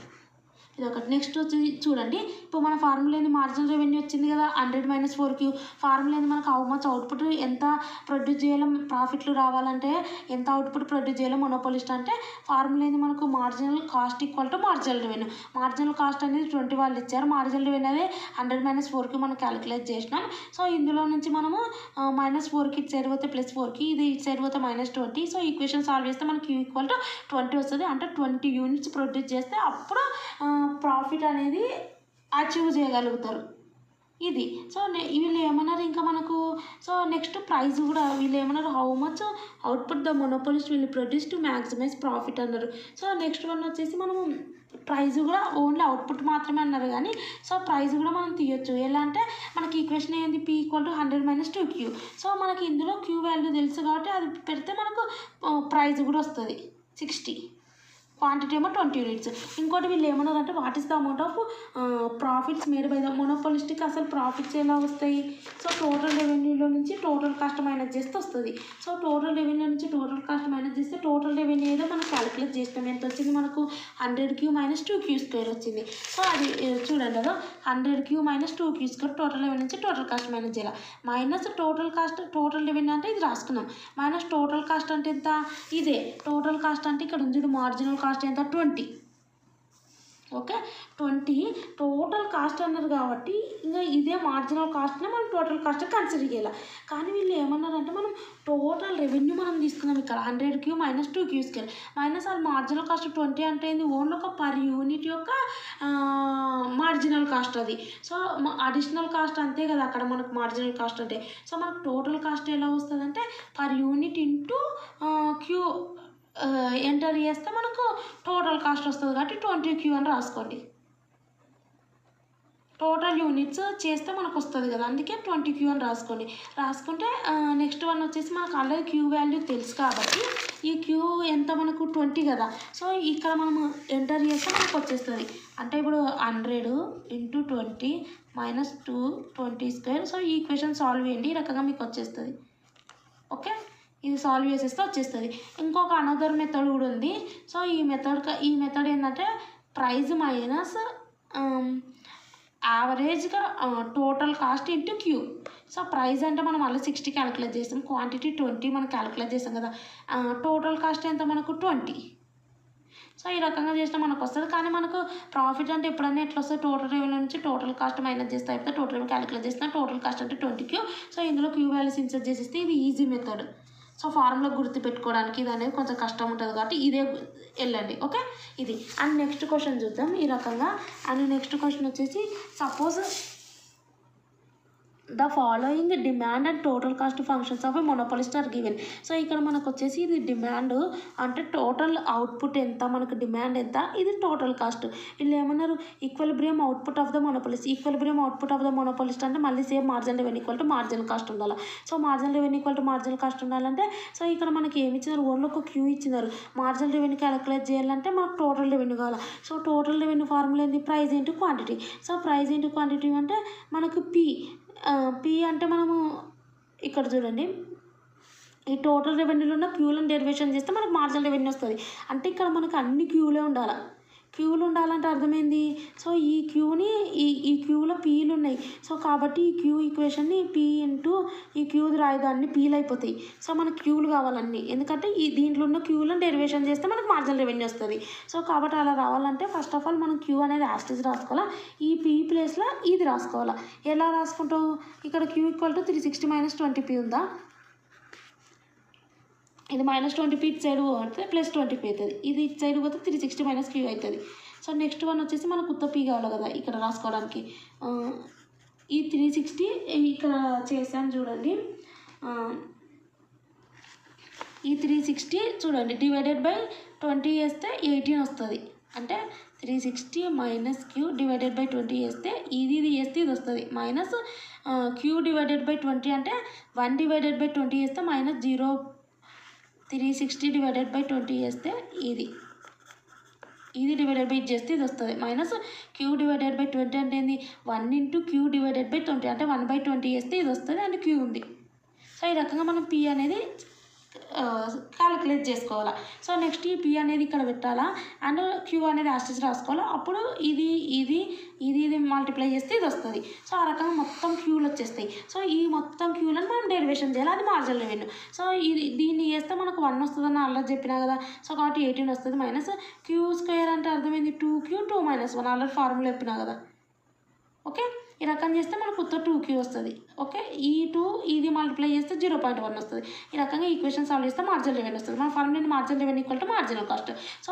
S1: ఇది ఒకటి. నెక్స్ట్ వచ్చి చూడండి, ఇప్పుడు మన ఫార్ములా ఏంది మార్జినల్ రెవెన్యూ వచ్చింది కదా 100 - 4Q. ఫార్ములా ఏంది మనకు హౌ మచ్ అవుట్పుట్ ఎంత ప్రొడ్యూస్ చేయాలి, ప్రాఫిట్లు రావాలంటే ఎంత అవుట్పుట్ ప్రొడ్యూస్ చేయాలి మోనోపోలిస్ట్ అంటే ఫార్ములా ఏంది మనకు marginal cost = marginal revenue. Marginal cost అనేది 20 వాళ్ళు ఇచ్చారు. మార్జినల్ రెవెన్యూ అనేది 100 - 4Q మనం క్యాలిక్యులేట్ చేసినాం. సో ఇందులో నుంచి మనము -4కి ఇటు సైడ్ పోతే +4కి, ఇది ఇటు సైడ్ పోతే -20. సో ఈక్వేషన్ సాల్వ్ చేస్తే మనకి Q = 20 వస్తుంది. అంటే 20 యూనిట్స్ ప్రొడ్యూస్ చేస్తే అప్పుడు ప్రాఫిట్ అనేది అచీవ్ చేయగలుగుతారు. ఇది. సో వీళ్ళు ఏమన్నారు ఇంకా మనకు. సో నెక్స్ట్ ప్రైస్ కూడా వీళ్ళు ఏమన్నారు how much output the monopolist will produce to maximise profit అన్నారు. సో నెక్స్ట్ వన్ వచ్చేసి మనము ప్రైస్ కూడా ఓన్లీ అవుట్పుట్ మాత్రమే అన్నారు కానీ సో ప్రైస్ కూడా మనం తీయొచ్చు. ఎలా అంటే మనకి ఈక్వేషన్ ఏంది P = 100 - 2Q. సో మనకి ఇందులో Q వాల్యూ తెలుసు కాబట్టి అది పెడితే మనకు ప్రైస్ కూడా వస్తుంది 60. క్వాంటిటీ ఏమో 20 యూనిట్స్. ఇంకోటి వీళ్ళు ఏమన్నారంటే what is the amount of profits made by the మోనోపోలిస్ట్కి. అసలు ప్రాఫిట్స్ ఎలా వస్తాయి? సో టోటల్ రెవెన్యూలో నుంచి టోటల్ కాస్ట్ మైనస్ చేస్తే వస్తుంది. సో టోటల్ రెవెన్యూ నుంచి టోటల్ కాస్ట్ మైనస్ చేస్తే టోటల్ రెవెన్యూ ఏదో మనం క్యాలిక్యులేట్ చేస్తాం. ఎంత వచ్చింది మనకు 100Q - 2Q² వచ్చింది. సో అది చూడండి అదో 100Q - 2Q² టోటల్ రెవెన్యూ నుంచి టోటల్ కాస్ట్ మైనస్ చేయాలి. Minus total cost total revenue అంటే ఇది రాసుకున్నాం. మైనస్ టోటల్ కాస్ట్ అంటే ఎంత? ఇదే టోటల్ కాస్ట్ అంటే ఇక్కడ ఉంది మార్జినల్ కాస్ట్ ఎంత 20. ఓకే 20 టోటల్ కాస్ట్ అన్నారు కాబట్టి ఇంకా ఇదే మార్జినల్ కాస్ట్నే మనం టోటల్ కాస్ట్ కన్సిడర్ చేయాలి. కానీ వీళ్ళు ఏమన్నారంటే మనం టోటల్ రెవెన్యూ మనం తీసుకున్నాం ఇక్కడ 100Q - 2Q² మైనస్ అది మార్జినల్ కాస్ట్ 20 అంటే ఏంది ఓన్లీ ఒక పర్ యూనిట్ యొక్క మార్జినల్ కాస్ట్ అది. సో అడిషనల్ కాస్ట్ అంతే కదా అక్కడ మనకు మార్జినల్ కాస్ట్ అంటే. సో మనకు టోటల్ కాస్ట్ ఎలా వస్తుంది అంటే per unit into Q enter చేస్తే మనకు టోటల్ కాస్ట్ వస్తుంది కాబట్టి 20Q అని రాసుకోండి. టోటల్ యూనిట్స్ చేస్తే మనకు వస్తుంది కదా అందుకే 20Q అని రాసుకోండి. రాసుకుంటే నెక్స్ట్ వన్ వచ్చేసి మనకు ఆల్రెడీ Q వాల్యూ తెలుసు కాబట్టి ఈ Q ఎంత మనకు 20 కదా. సో ఇక్కడ మనం ఎంటర్ చేస్తే మనకు వచ్చేస్తుంది. అంటే ఇప్పుడు 100 × 20 - 220². సో ఈ ఈక్వేషన్ సాల్వ్ చేయండి. ఈ రకంగా మీకు వచ్చేస్తుంది. ఓకే ఇది సాల్వ్ చేసేస్తే వచ్చేస్తుంది. ఇంకొక అనదర్ మెథడ్ కూడా ఉంది. సో ఈ మెథడ్ ఏంటంటే ప్రైస్ మైనస్ యావరేజ్గా total cost into Q. So price అంటే మనం మళ్ళీ 60 క్యాలిక్యులేట్ చేస్తాం. క్వాంటిటీ 20 మనం క్యాలిక్యులేట్ చేస్తాం కదా. టోటల్ కాస్ట్ ఎంత మనకు 20. సో ఈ రకంగా చేసినా మనకు వస్తుంది. కానీ మనకు ప్రాఫిట్ అంటే ఎప్పుడన్నా ఎట్లా వస్తుంది, టోటల్ రెవెన్యూ నుంచి టోటల్ కాస్ట్ మైనస్ చేస్తే అయిపోతే టోటల్ రెవెన్యూ క్యాలిక్యులేట్ చేసిన టోటల్ కాస్ట్ అంటే 20Q. సో ఇందులో క్యూ వాల్యూస్ ఇన్సర్ట్ చేసేస్తే ఇది ఈజీ మెథడ్. సో ఫార్ములా గుర్తుపెట్టుకోవడానికి ఇది అనేది కొంచెం కష్టం ఉంటుంది కాబట్టి ఇదే వెళ్ళండి. ఓకే, ఇది. అండ్ నెక్స్ట్ క్వశ్చన్ చూద్దాం ఈ రకంగా. అండ్ నెక్స్ట్ క్వశ్చన్ వచ్చేసి suppose the following demand and total cost functions of a monopolist are given. So ఇక్కడ మనకు వచ్చేసి ఇది డిమాండ్ అంటే టోటల్ అవుట్పుట్ ఎంత, మనకు డిమాండ్ ఎంత, ఇది టోటల్ కాస్ట్. వీళ్ళు ఏమన్నారు, equilibrium output of the monopolist. Equilibrium output of the monopolist అంటే మళ్ళీ same marginal revenue equal to marginal cost ఉండాలి. So marginal revenue equal to marginal cost ఉండాలంటే సో ఇక్కడ మనకి ఏమి ఇచ్చినారు, ఓన్లీ ఒక క్యూ ఇచ్చినారు. మార్జినల్ రెవెన్యూ క్యాలిక్యులేట్ చేయాలంటే మనకు టోటల్ రెవెన్యూ కావాలి. సో టోటల్ రెవెన్యూ ఫార్ములా ఏంటి, price into quantity. So price into quantity అంటే మనకు పి అంటే మనము ఇక్కడ చూడండి, ఈ టోటల్ రెవెన్యూలో ఉన్న క్యూలను డెరివేషన్ చేస్తే మనకు మార్జినల్ రెవెన్యూ వస్తుంది. అంటే ఇక్కడ మనకు అన్ని క్యూలే ఉండాలి. క్యూలు ఉండాలంటే అర్థమైంది. సో ఈ క్యూని ఈ క్యూలో పీలు ఉన్నాయి. సో కాబట్టి ఈ క్యూ ఈక్వేషన్ని పీ ఇంటూ ఈ క్యూది రాయదాన్ని పీలు అయిపోతాయి. సో మనకు క్యూలు కావాలన్నీ, ఎందుకంటే ఈ దీంట్లో ఉన్న క్యూలను డెరివేషన్ చేస్తే మనకు మార్జినల్ రెవెన్యూ వస్తుంది. సో కాబట్టి అలా రావాలంటే ఫస్ట్ ఆఫ్ ఆల్ మనం క్యూ అనేది యాస్టేజ్ రాసుకోవాలా, ఈ పీ ప్లేస్లో ఇది రాసుకోవాలా. ఎలా రాసుకుంటావు, ఇక్కడ క్యూ ఈక్వల్ టు 360 - 20P ఉందా, ఇది -20P ఇటు సైడ్ పోతే +20P అవుతుంది, ఇది ఇటు సైడ్ పోతే 360 - Q అవుతుంది. సో నెక్స్ట్ వన్ వచ్చేసి మనకు ఉత్త పీ కావాలి కదా ఇక్కడ రాసుకోవడానికి. ఈ 360 ఇక్కడ చేశాను చూడండి, ఈ 360 చూడండి డివైడెడ్ బై 20 వేస్తే 18 వస్తుంది. అంటే 360 - Q డివైడెడ్ బై 20 వేస్తే ఇది వేస్తే ఇది వస్తుంది. మైనస్ Q డివైడెడ్ బై 20 అంటే 1 డివైడెడ్ బై 20 వేస్తే -0. 360 డివైడెడ్ బై 20 చేస్తే ఇది డివైడెడ్ బై ఇది చేస్తే ఇది వస్తుంది. మైనస్ Q డివైడెడ్ బై 20 అంటే ఏంది, 1 ఇంటూ Q డివైడెడ్ బై 20 అంటే 1/20 చేస్తే ఇది వస్తుంది అండ్ Q ఉంది. సో ఈ రకంగా మనం P అనేది క్యాలిక్యులేట్ చేసుకోవాలా. సో నెక్స్ట్ ఈ P అనేది ఇక్కడ పెట్టాలా అండ్ Q అనేది యాస్టేజ్ రాసుకోవాలా. అప్పుడు ఇది మల్టిప్లై చేస్తే ఇది వస్తుంది. సో ఆ రకంగా మొత్తం క్యూలు వచ్చేస్తాయి. సో ఈ మొత్తం క్యూలను మనం డెరివేషన్ చేయాలి, అది మార్జినల్ రెవెన్యూ. సో దీన్ని చేస్తే మనకు 1 వస్తుందని ఆల్రెడీ చెప్పినా కదా. సో కాబట్టి 18 వస్తుంది. మైనస్ Q² అంటే అర్థమైంది 2Q 2 - 1 ఆల్రెడీ ఫార్ములా చెప్పినా కదా. ఓకే, ఈ రకం చేస్తే మనకు ఉత్త 2Q వస్తుంది. ఓకే, ఈ 2 ఇది మల్టిప్లై చేస్తే 0.1 వస్తుంది. ఈ రకంగా ఈక్వేషన్ సాల్వ్ చేస్తే మార్జినల్ రెవెన్యూ వస్తుంది. మన formula marginal revenue equal to marginal cost. So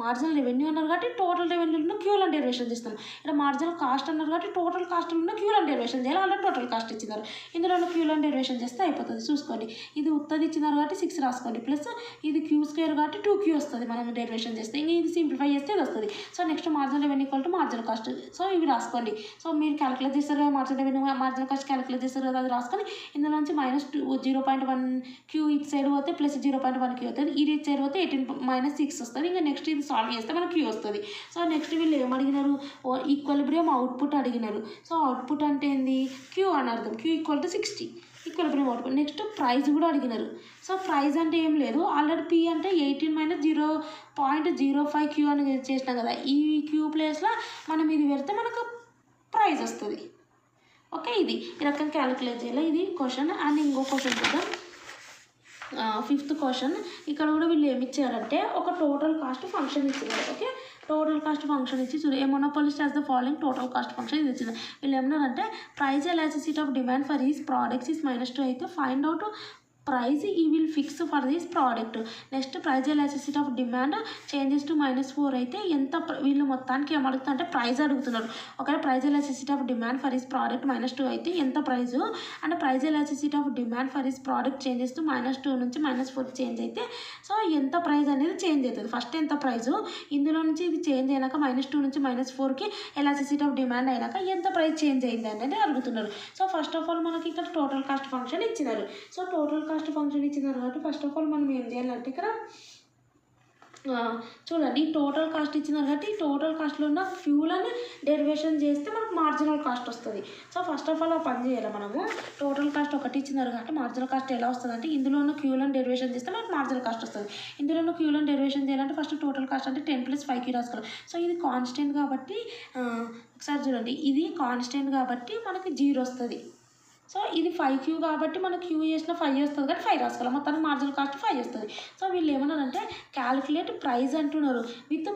S1: marginal revenue అన్నారు కాబట్టి టోటల్ రెవెన్యూలో క్యూలను డెరివేషన్ చేస్తాం. ఇక్కడ మార్జినల్ కాస్ట్ అన్నారు కాబట్టి టోటల్ కాస్ట్లో క్యూలను డెరివేషన్ చేయాలి. ఆల్రెడీ టోటల్ కాస్ట్ ఇచ్చినారు, ఇందులో క్యూలను డెరివేషన్ చేస్తే అయిపోతుంది. చూసుకోండి, ఇది ఉత్తది ఇచ్చినారు కాబట్టి 6 రాసుకోండి, ప్లస్ ఇది Q² కాబట్టి 2Q వస్తుంది మనం డెరివేషన్ చేస్తే. ఇంకా ఇది సింప్లిఫై చేస్తే ఇది వస్తుంది. So next marginal revenue equal to marginal cost. So ఇవి రాసుకోండి. సో మీరు క్యాలిక్యులేట్ చేస్తారు కదా marginal revenue, marginal cost calculate చేస్తారు కదా, అది రాసుకొని ఇందులో నుంచి -0.1 Q ఇటు సైడ్ పోతే ప్లస్ 0.1 Q అవుతుంది, ఇది ఇటు సైడ్ పోతే 18 - 6 వస్తుంది. ఇంకా నెక్స్ట్ ఇది సాల్వ్ చేస్తే మనకు Q వస్తుంది. సో నెక్స్ట్ వీళ్ళు ఏమడిగినారు, ఈక్విలిబ్రియం అవుట్పుట్ అడిగినారు. సో అవుట్పుట్ అంటే ఏంది, Q అని అర్థం. Q equal to 60 equilibrium output. Next price కూడా అడిగినారు. సో ప్రైస్ అంటే ఏం లేదు, ఆల్రెడీ P అంటే 18 - 0.05 Q అని చేసినాం కదా. ఈ Q ప్లేస్లో మనం ఇది పెడితే మనకు ప్రైస్ వస్తుంది. ఓకే, ఇది ఈ రకంగా క్యాలిక్యులేట్ చేయాలి. ఇది క్వశ్చన్. అండ్ ఇంకో క్వశ్చన్ చూద్దాం, 5th క్వశ్చన్. ఇక్కడ కూడా వీళ్ళు ఏమి ఇచ్చారంటే ఒక టోటల్ కాస్ట్ ఫంక్షన్ ఇచ్చినారు. ఓకే, టోటల్ కాస్ట్ ఫంక్షన్ ఇచ్చి చూడు, a monopolist has the following total cost function ఇది ఇచ్చింది. వీళ్ళు ఏమన్నారంటే price elasticity of demand for his products is -2 అయితే find out price he will fix for this product. Next price elasticity of demand changes to -4 అయితే ఎంత, వీళ్ళు మొత్తానికి ఏమడుగుతారు అంటే ప్రైస్ అడుగుతున్నారు. ఒకవేళ price elasticity of demand for this product -2 అయితే ఎంత ప్రైస్, అంటే price elasticity of demand for this product changes to -2 నుంచి -4 చేంజ్ అయితే సో ఎంత ప్రైస్ అనేది చేంజ్ అవుతుంది. ఫస్ట్ ఎంత ప్రైస్, ఇందులో నుంచి ఇది చేంజ్ అయినాక -2 నుంచి -4కి ఎలాసిసిటీ ఆఫ్ డిమాండ్ అయినాక ఎంత ప్రైస్ చేంజ్ అయింది అనేది అడుగుతున్నారు. సో ఫస్ట్ ఆఫ్ ఆల్ మనకి ఇక్కడ టోటల్ కాస్ట్ ఫంక్షన్ ఇచ్చినారు. సో టోటల్ కాస్ట్ ఫంక్షన్ ఇచ్చినారు కాబట్టి ఫస్ట్ ఆఫ్ ఆల్ మనం ఏం చేయాలంటే ఇక్కడ చూడండి, టోటల్ కాస్ట్ ఇచ్చినారు కాబట్టి టోటల్ కాస్ట్లో ఉన్న ఫ్యూలను డెరివేషన్ చేస్తే మనకు మార్జినల్ కాస్ట్ వస్తుంది. సో ఫస్ట్ ఆఫ్ ఆల్ ఆ పని చేయాలి మనము. టోటల్ కాస్ట్ ఒకటి ఇచ్చినారు కాబట్టి మార్జినల్ కాస్ట్ ఎలా వస్తుంది అంటే ఇందులో ఉన్న క్యూలను డెరివేషన్ చేస్తే మనకు మార్జినల్ కాస్ట్ వస్తుంది. ఇందులో ఉన్న క్యూలను డెరివేషన్ చేయాలంటే ఫస్ట్ టోటల్ కాస్ట్ అంటే 10 + 5Q రాసుకోవాలి. సో ఇది కాన్స్టెంట్ కాబట్టి ఒకసారి చూడండి, ఇది కాన్స్టెంట్ కాబట్టి మనకి 0 వస్తుంది. సో ఇది 5Q కాబట్టి మనం Q చేసిన 5 వస్తుంది కాబట్టి 5 రాసుకోవాలి, మొత్తానికి మార్జినల్ కాస్ట్ 5 వస్తుంది. సో వీళ్ళు ఏమన్నారంటే క్యాలిక్యులేట్ ప్రైస్ అంటున్నారు with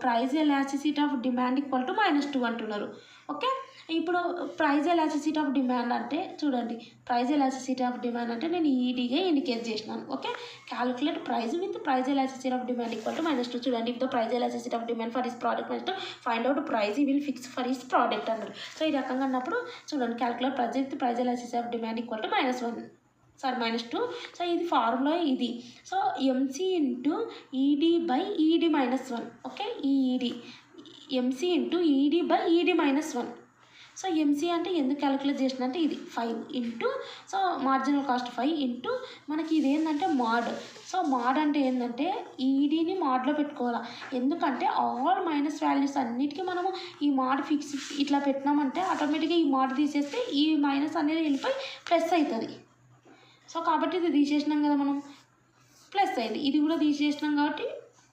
S1: price elasticity of demand equal to -2 అంటున్నారు. ఓకే, ఇప్పుడు ప్రైస్ ఎలాస్టిసిటీ ఆఫ్ డిమాండ్ అంటే చూడండి, ప్రైస్ ఎలాస్టిసిటీ ఆఫ్ డిమాండ్ అంటే నేను ఈడీగా ఇండికేట్ చేసినాను. Okay, calculate price with price elasticity of demand equal to -2. చూడండి, if the price elasticity of demand for his product find out price he will fix for his product అన్నారు. So ఈ రకంగా అన్నప్పుడు చూడండి, calculate price with price elasticity of demand equal to -2. So ఇది formula ఇది. So MC into ED by ED -1. Okay, ఈ ED MC into ED by ED -1. So MC అంటే ఎందుకు క్యాలిక్యులేట్ చేసిన అంటే ఇది 5 into so marginal cost 5 into మనకి ఇది ఏంటంటే మాడ్. సో మాడ్ అంటే ఏంటంటే ఈడీని మాడ్లో పెట్టుకోవాలి, ఎందుకంటే ఆల్ మైనస్ వాల్యూస్ అన్నిటికీ మనము ఈ మాడ్ ఫిక్స్ ఇట్లా పెట్టినామంటే ఆటోమేటిక్గా ఈ మాడ్ తీసేస్తే ఈ మైనస్ అనేది వెళ్ళిపోయి ప్లస్ అవుతుంది. సో కాబట్టి ఇది తీసేసినాం కదా మనం, ప్లస్ అయింది. ఇది కూడా తీసేసినాం కాబట్టి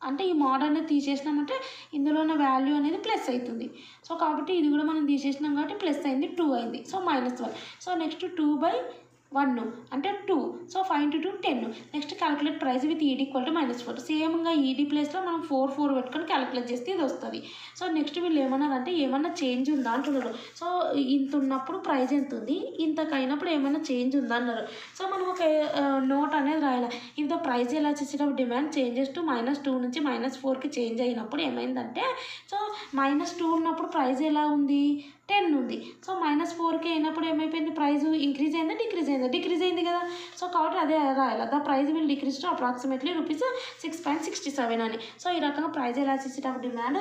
S1: అంటే ఈ మోడ్ అనేది తీసేసినామంటే ఇందులో ఉన్న వాల్యూ అనేది ప్లస్ అవుతుంది. సో కాబట్టి ఇది కూడా మనం తీసేసినాం కాబట్టి ప్లస్ అయింది, 2 అయింది. సో -1. సో నెక్స్ట్ 2/1 అంటే 2. So 5 into 2 10. Next calculate price with ED equal to -4. సేమ్గా ఈడీ ప్లేస్లో మనం 4 పెట్టుకొని క్యాలిక్యులేట్ చేస్తే ఇది వస్తుంది. సో నెక్స్ట్ వీళ్ళు ఏమన్నారంటే ఏమన్నా చేంజ్ ఉందా అంటున్నారు. సో ఇంత ఉన్నప్పుడు ప్రైస్ ఎంత ఉంది, ఇంతకైనప్పుడు ఏమైనా చేంజ్ ఉందా అన్నారు. సో మనం ఒక నోట్ అనేది రాయాలి. If the price elasticity of demand changes to -2 నుంచి -4కి చేంజ్ అయినప్పుడు ఏమైందంటే సో -2 ఉన్నప్పుడు ప్రైస్ ఎలా ఉంది, 10 ఉంది. సో -4కి అయినప్పుడు ఏమైపోయింది, ప్రైస్ ఇంక్రీజ్ అయిందా డిక్రీజ్ అయిందా, డిక్రీజ్ అయింది కదా. సో కాబట్టి అదే రాయాలి, the price will decrease to approximately ₹6.67 అని. సో ఈ రకంగా ప్రైస్ ఎలాస్టిసిటీ ఆఫ్ డిమాండ్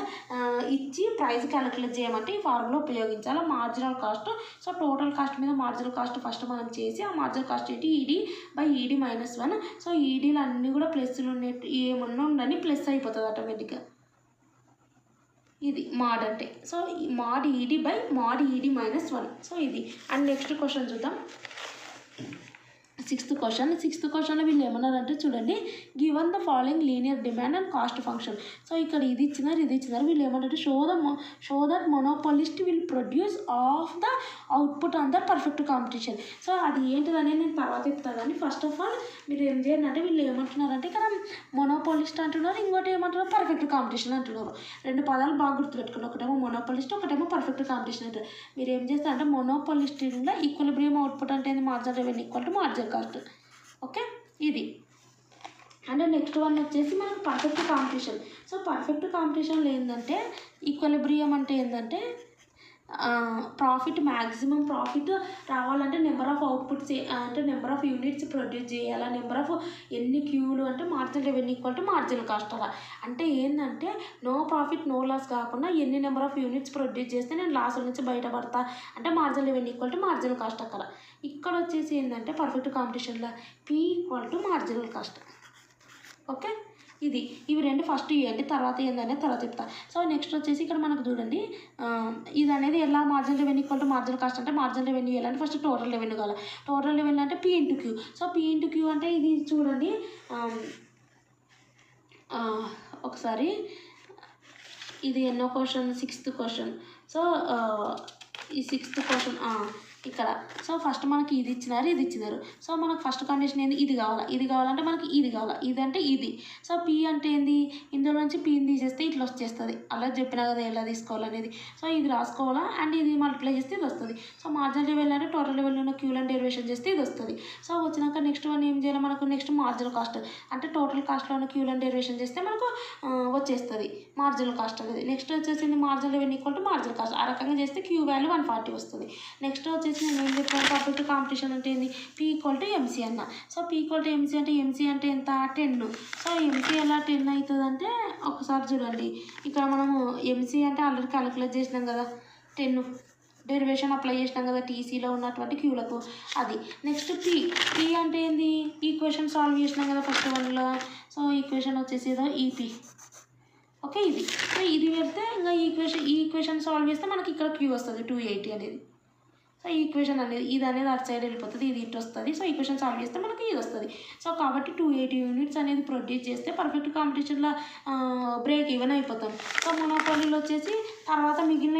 S1: ఇచ్చి ప్రైస్ క్యాలిక్యులేట్ చేయమంటే ఈ ఫార్ములా ఉపయోగించాలి. Marginal cost, so total cost మీద మార్జినల్ కాస్ట్ ఫస్ట్ మనం చేసి ఆ మార్జినల్ కాస్ట్ ఏంటి ఈడీ బై ఈడీ -1. సో ఈడీలు అన్నీ కూడా ప్లస్లు ఉన్నాయి, ఏమన్నా ఉండని ప్లస్ అయిపోతుంది ఆటోమేటిక్గా. ఇది మాడ్ అంటే so mod ED by mod ED -1. So ఇది. అండ్ నెక్స్ట్ క్వశ్చన్ చూద్దాం, సిక్స్త్ క్వశ్చన్లో వీళ్ళు ఏమన్నారంటే చూడండి, given the following linear demand and cost function. So ఇక్కడ ఇది ఇచ్చినారు వీళ్ళు ఏమంటారు, show that monopolist will produce half the output on the perfect competition. So అది ఏంటిదని నేను తర్వాత చెప్తాను, కానీ ఫస్ట్ ఆఫ్ ఆల్ మీరు ఏం చేయండి అంటే వీళ్ళు ఏమంటున్నారంటే ఇక్కడ మొనోపోలిస్ట్ అంటున్నారు, ఇంకోటి ఏమంటున్నారు పర్ఫెక్ట్ కాంపిటీషన్ అంటున్నారు. 2 పదాలు బాగా గుర్తుపెట్టుకుని, ఒకటేమో మొనోపోలిస్ట్, ఒకటేమో పర్ఫెక్ట్ కాంపిటీషన్ అంటారు. మీరు ఏం చేస్తారంటే మొనోపోలిస్ట్లో ఈక్విలిబ్రియం అవుట్పుట్ అంటే ఏంది, marginal revenue equal to marginal cost. Okay, ఇది. అండ్ నెక్స్ట్ వన్ వచ్చేసి మనకు పర్ఫెక్ట్ కాంపిటీషన్. సో పర్ఫెక్ట్ కాంపిటీషన్లో ఏంటంటే ఈక్విలిబ్రియం అంటే ఏంటంటే ప్రాఫిట్, మ్యాక్సిమం ప్రాఫిట్ రావాలంటే నెంబర్ ఆఫ్ అవుట్పుట్స్ అంటే నెంబర్ ఆఫ్ యూనిట్స్ ప్రొడ్యూస్ చేయాలా, నెంబర్ ఆఫ్ ఎన్ని క్యూలు అంటే marginal revenue equal to marginal cost. అలా అంటే ఏంటంటే నో ప్రాఫిట్ నో లాస్ కాకుండా ఎన్ని నెంబర్ ఆఫ్ యూనిట్స్ ప్రొడ్యూస్ చేస్తే నేను లాస్ నుంచి బయటపడతా అంటే marginal revenue equal to marginal cost. అక్కడ ఇక్కడ వచ్చేసి ఏంటంటే పర్ఫెక్ట్ కాంపిటీషన్లో P equal to marginal cost. Okay, ఇది. ఇవి 2 ఫస్ట్ ఇవ్వండి, తర్వాత ఏందనేది తర్వాత చెప్తా. సో నెక్స్ట్ వచ్చేసి ఇక్కడ మనకు చూడండి, ఇది అనేది ఎలా marginal revenue equal to marginal cost అంటే మార్జినల్ రెవెన్యూ వెళ్ళాలంటే ఫస్ట్ టోటల్ రెవెన్యూ కావాలి. టోటల్ రెవెన్యూ అంటే P into Q. So P into Q అంటే ఇది చూడండి, ఒకసారి ఇది ఎన్నో క్వశ్చన్, 6th క్వశ్చన్. సో ఈ 6th క్వశ్చన్ ఇక్కడ. సో ఫస్ట్ మనకి ఇది ఇచ్చినారు. సో మనకు ఫస్ట్ కండిషన్ ఏంది, ఇది కావాలంటే మనకి ఇది కావాలి, ఇది అంటే ఇది. సో P అంటే ఏంది, ఇందులో నుంచి Pని తీసేస్తే ఇట్లా వచ్చేస్తుంది. అలా చెప్పినా కదా ఎలా తీసుకోవాలనేది. సో ఇది రాసుకోవాలా, అండ్ ఇది మల్టిప్లై చేస్తే ఇది వస్తుంది. సో మార్జినల్ లెవెల్ అంటే టోటల్ లెవెల్లో ఉన్న క్యూలను డెరివేషన్ చేస్తే ఇది వస్తుంది. సో వచ్చినాక నెక్స్ట్ వన్ ఏం చేయాలి, మనకు నెక్స్ట్ మార్జినల్ కాస్ట్ అంటే టోటల్ కాస్ట్లో ఉన్న క్యూలను డెరివేషన్ చేస్తే మనకు వచ్చేస్తుంది మార్జినల్ కాస్ట్ అనేది. నెక్స్ట్ వచ్చేసి marginal revenue equal to marginal cost. ఆ రకంగా చేస్తే క్యూ వాల్యూ 140 వస్తుంది. నెక్స్ట్ వచ్చేసి నేను ఏం చెప్పాను, పర్ఫెక్ట్ కాంపిటీషన్ అంటే ఏంది, P ఈక్వల్ టు MC అన్న. So P equal to MC అంటే ఎంత 10. సో MC ఎలా 10 అవుతుంది అంటే ఒకసారి చూడండి, ఇక్కడ మనము MC అంటే ఆల్రెడీ క్యాలిక్యులేట్ చేసినాం కదా, 10 డెరివేషన్ అప్లై చేసినాం కదా టీసీలో ఉన్నటువంటి క్యూలకు, అది. నెక్స్ట్ P అంటే ఏంది, ఈక్వేషన్ సాల్వ్ చేసినాం కదా ఫస్ట్ వన్లో. సో ఈక్వేషన్ వచ్చేసి ఏదో EP. ఓకే, ఇది. సో ఇది పెడితే ఇంకా ఈ ఈక్వేషన్ సాల్వ్ చేస్తే మనకి ఇక్కడ క్యూ వస్తుంది 280 అనేది. సో ఈక్వేషన్ అనేది ఇది అనేది అటు సైడ్ వెళ్ళిపోతుంది, ఇది ఇటు వస్తుంది. సో ఈక్వేషన్ సాల్వ్ చేస్తే మనకి ఇది వస్తుంది. సో కాబట్టి 280 యూనిట్స్ అనేది ప్రొడ్యూస్ చేస్తే పర్ఫెక్ట్ కాంపిటీషన్లో బ్రేక్ ఈవెన్ అయిపోతాం. సో మొనోపోలీలో వచ్చేసి తర్వాత మిగిలిన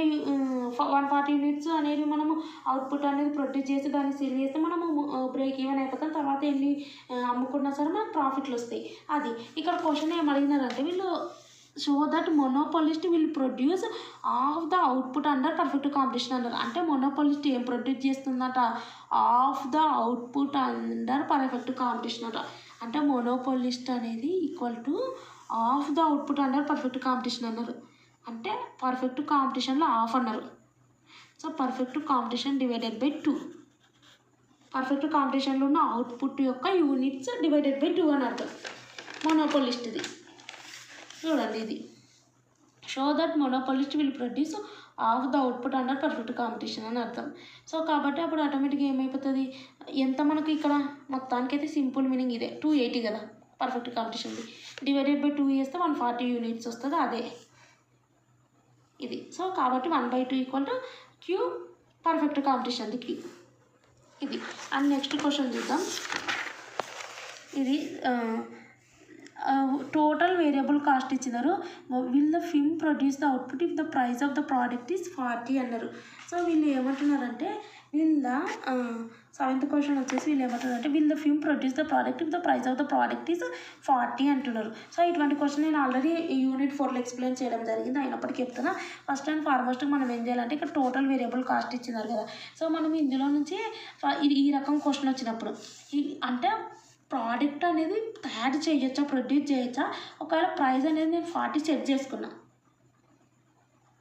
S1: 140 యూనిట్స్ అనేవి మనము అవుట్పుట్ అనేది ప్రొడ్యూస్ చేసి దాన్ని సేల్ చేస్తే మనము బ్రేక్ ఈవెన్ అయిపోతాం. తర్వాత ఎన్ని అమ్ముకున్నా సరే మనకు ప్రాఫిట్లు వస్తాయి. అది ఇక్కడ క్వశ్చన్ ఏం అడిగినారంటే వీళ్ళు show that monopolist will produce half the output under perfect competition అన్నారు. అంటే మొనోపోలిస్ట్ ఏం ప్రొడ్యూస్ చేస్తుందట, half the output under perfect competition అట. అంటే మొనోపోలిస్ట్ అనేది equal to half the output under perfect competition అన్నారు. అంటే పర్ఫెక్ట్ కాంపిటీషన్లో ఆఫ్ అన్నారు. So perfect competition divided by 2, perfect కాంపిటీషన్లో ఉన్న అవుట్పుట్ యొక్క యూనిట్స్ డివైడెడ్ బై 2 అని అర్థం మొనోపోలిస్ట్ది. చూడండి ఇది show that monopolist will produce half the output under perfect competition అని అర్థం. సో కాబట్టి అప్పుడు ఆటోమేటిక్గా ఏమైపోతుంది, ఎంత మనకు ఇక్కడ మొత్తానికైతే సింపుల్ మీనింగ్ ఇదే 280 కదా పర్ఫెక్ట్ కాంపిటీషన్ది, డివైడెడ్ బై 2 చేస్తే 140 యూనిట్స్ వస్తుంది అదే ఇది. సో కాబట్టి 1/2 ఈక్వల్ టు క్యూ పర్ఫెక్ట్ కాంపిటీషన్ది క్యూ ఇది. అండ్ నెక్స్ట్ క్వశ్చన్ చూద్దాం. ఇది టోటల్ వేరియబుల్ కాస్ట్ ఇచ్చినారు. Will the firm produce the output if the price of the product is 40 అన్నారు. సో వీళ్ళు ఏమంటున్నారంటే వీళ్ళ 7th క్వశ్చన్ వచ్చేసి వీళ్ళు ఏమంటున్నారంటే will the firm produce the product if the price of the product is 40 అంటున్నారు. So ఇటువంటి క్వశ్చన్ నేను ఆల్రెడీ యూనిట్ 4లో ఎక్స్ప్లెయిన్ చేయడం జరిగింది, అయినప్పటికీ చెప్తున్నా. ఫస్ట్ అండ్ ఫార్మోస్ట్ మనం ఏం చేయాలంటే ఇక్కడ టోటల్ వేరియబుల్ కాస్ట్ ఇచ్చినారు కదా. సో మనం ఇందులో నుంచి ఈ రకం క్వశ్చన్ వచ్చినప్పుడు అంటే ప్రోడక్ట్ అనేది తయారు చేయొచ్చా, ప్రొడ్యూస్ చేయొచ్చా, ఒకవేళ ప్రైస్ అనేది నేను 40 సెట్ చేసుకున్నా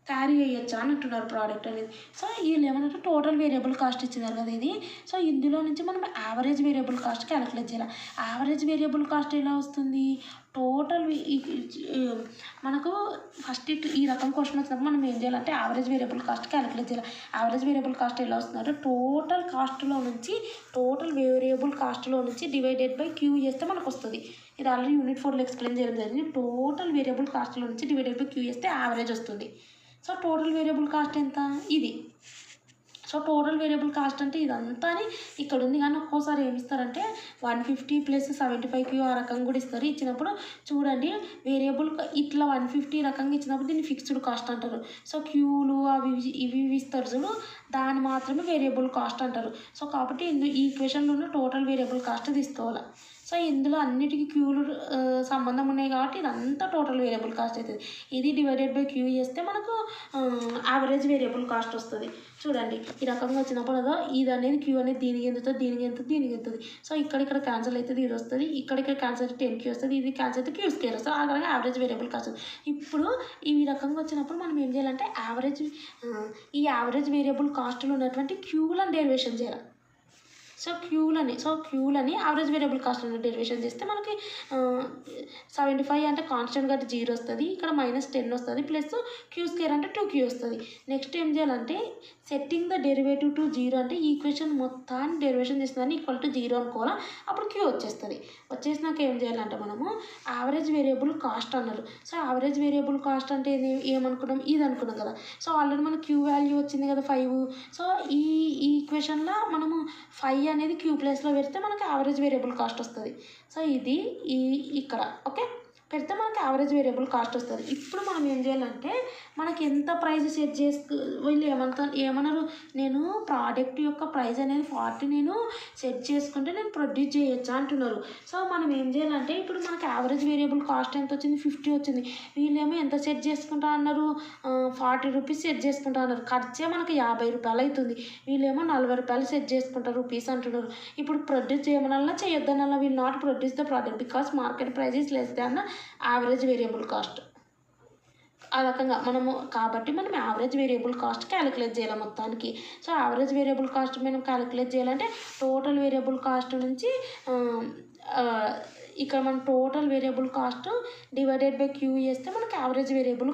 S1: తయారు చేయొచ్చా అని అంటున్నారు ప్రోడక్ట్ అనేది. సో వీళ్ళు ఏమన్నా టోటల్ వేరియబుల్ కాస్ట్ ఇచ్చినారు కదా ఇది. సో ఇందులో నుంచి మనం యావరేజ్ వేరియబుల్ కాస్ట్ క్యాలిక్యులేట్ చేయాలి. యావరేజ్ వేరియబుల్ కాస్ట్ ఎలా వస్తుంది, టోటల్ మనకు ఫస్ట్ ఈ రకం క్వశ్చన్ వచ్చినప్పుడు మనం ఏం చేయాలంటే యావరేజ్ వేరియబుల్ కాస్ట్ క్యాలిక్యులేట్ చేయాలి. యావరేజ్ వేరియబుల్ కాస్ట్ ఎలా వస్తుందంటే టోటల్ వేరియబుల్ కాస్ట్లో నుంచి డివైడెడ్ బై క్యూ చేస్తే మనకు వస్తుంది. ఇది ఆల్రెడీ యూనిట్ 4లో ఎక్స్ప్లెయిన్ చేయడం జరిగింది. టోటల్ వేరియబుల్ కాస్ట్లో నుంచి డివైడెడ్ బై క్యూ చేస్తే యావరేజ్ వస్తుంది. సో టోటల్ వేరియబుల్ కాస్ట్ ఎంత ఇది. సో టోటల్ వేరియబుల్ కాస్ట్ అంటే ఇదంతా అని ఇక్కడ ఉంది. కానీ ఒక్కోసారి ఏమి ఇస్తారంటే 150 + 75 ఆ రకంగా కూడా ఇస్తారు. ఇచ్చినప్పుడు చూడండి వేరియబుల్ ఇట్లా 150 రకంగా ఇచ్చినప్పుడు దీన్ని ఫిక్స్డ్ కాస్ట్ అంటారు. సో క్యూలు అవి ఇవి ఇస్తారు చూడు, దాన్ని మాత్రమే వేరియబుల్ కాస్ట్ అంటారు. సో కాబట్టి ఈ ఈక్వేషన్లో ఉన్న టోటల్ వేరియబుల్ కాస్ట్ తీసుకోవాలి. సో ఇందులో అన్నిటికీ క్యూలు సంబంధం ఉన్నాయి కాబట్టి ఇదంతా టోటల్ వేరియబుల్ కాస్ట్ అవుతుంది. ఇది డివైడెడ్ బై క్యూ చేస్తే మనకు యావరేజ్ వేరియబుల్ కాస్ట్ వస్తుంది. చూడండి ఈ రకంగా వచ్చినప్పుడు అదో ఇది అనేది క్యూ అనేది దీనికి ఎంతుంది, దీనికి ఎంతుంది. సో ఇక్కడ క్యాన్సిల్ అవుతుంది, ఇది వస్తుంది. ఇక్కడ క్యాన్సిల్ అయితే 10 క్యూ వస్తుంది, ఇది క్యాన్సిల్ అయితే క్యూ స్క్వేర్ వస్తుంది. ఆ రకంగా యావరేజ్ వేరియబుల్ కాస్ట్. ఇప్పుడు ఈ రకంగా వచ్చినప్పుడు మనం ఏం చేయాలంటే ఈ యావరేజ్ వేరియబుల్ కాస్ట్లో ఉన్నటువంటి క్యూలను డెరివేషన్ చేయాలి. సో క్యూలని యావరేజ్ వేరియబుల్ కాస్ట్ డెరివేషన్ చేస్తే మనకి 75 అంటే కాన్స్టెంట్ కాబట్టి 0 వస్తుంది. ఇక్కడ -10 వస్తుంది, ప్లస్ క్యూ స్క్వేర్ అంటే 2q వస్తుంది. నెక్స్ట్ ఏం చేయాలంటే సెట్టింగ్ ద డెరివేటివ్ టు 0 అంటే ఈక్వేషన్ మొత్తాన్ని డెరివేషన్ చేస్తుందని ఈక్వల్ టు 0 అనుకోవాలా. అప్పుడు క్యూ వచ్చేస్తుంది. వచ్చేసినాక ఏం చేయాలంటే మనము యావరేజ్ వేరియబుల్ కాస్ట్ అన్నారు. సో యావరేజ్ వేరియబుల్ కాస్ట్ అంటే ఏమనుకున్నాం, ఇది అనుకున్నాం కదా. సో ఆల్రెడీ మన క్యూ వాల్యూ వచ్చింది కదా 5. సో ఈ ఈక్వేషన్లో మనము 5 అనేది క్యూ ప్లేస్లో పెడితే మనకి యావరేజ్ వేరియబుల్ కాస్ట్ వస్తుంది. సో ఇది ఇక్కడ ఓకే పెడితే మనకి యావరేజ్ వేరియబుల్ కాస్ట్ వస్తుంది. ఇప్పుడు మనం ఏం చేయాలంటే మనకి ఎంత ప్రైస్ సెట్ వీళ్ళు ఏమన్నారు, నేను ప్రోడక్ట్ యొక్క ప్రైస్ అనేది 40 నేను సెట్ చేసుకుంటే నేను ప్రొడ్యూస్ చేయొచ్చా అంటున్నారు. సో మనం ఏం చేయాలంటే ఇప్పుడు మనకి యావరేజ్ వేరియబుల్ కాస్ట్ ఎంత వచ్చింది, 50 వచ్చింది. వీళ్ళేమో ఎంత సెట్ చేసుకుంటా అన్నారు, 40 రూపీస్ సెట్ చేసుకుంటా అన్నారు. ఖర్చే మనకి 50 రూపాయలు అవుతుంది. వీళ్ళేమో 40 రూపాయలు సెట్ చేసుకుంటారు రూపీస్ అంటున్నారు. ఇప్పుడు ప్రొడ్యూస్ చేయమనల్లా చేయొద్దనల్లా will not produce the product because market price is less than average variable cost. ఆ రకంగా కాబట్టి మనం యావరేజ్ వేరియబుల్ కాస్ట్ క్యాలిక్యులేట్ చేయాలి మొత్తానికి. సో యావరేజ్ వేరియబుల్ కాస్ట్ మనం క్యాలిక్యులేట్ చేయాలంటే టోటల్ వేరియబుల్ కాస్ట్ నుంచి ఇక్కడ మనం total variable cost divided by Q చేస్తే మనకి యావరేజ్ వేరియబుల్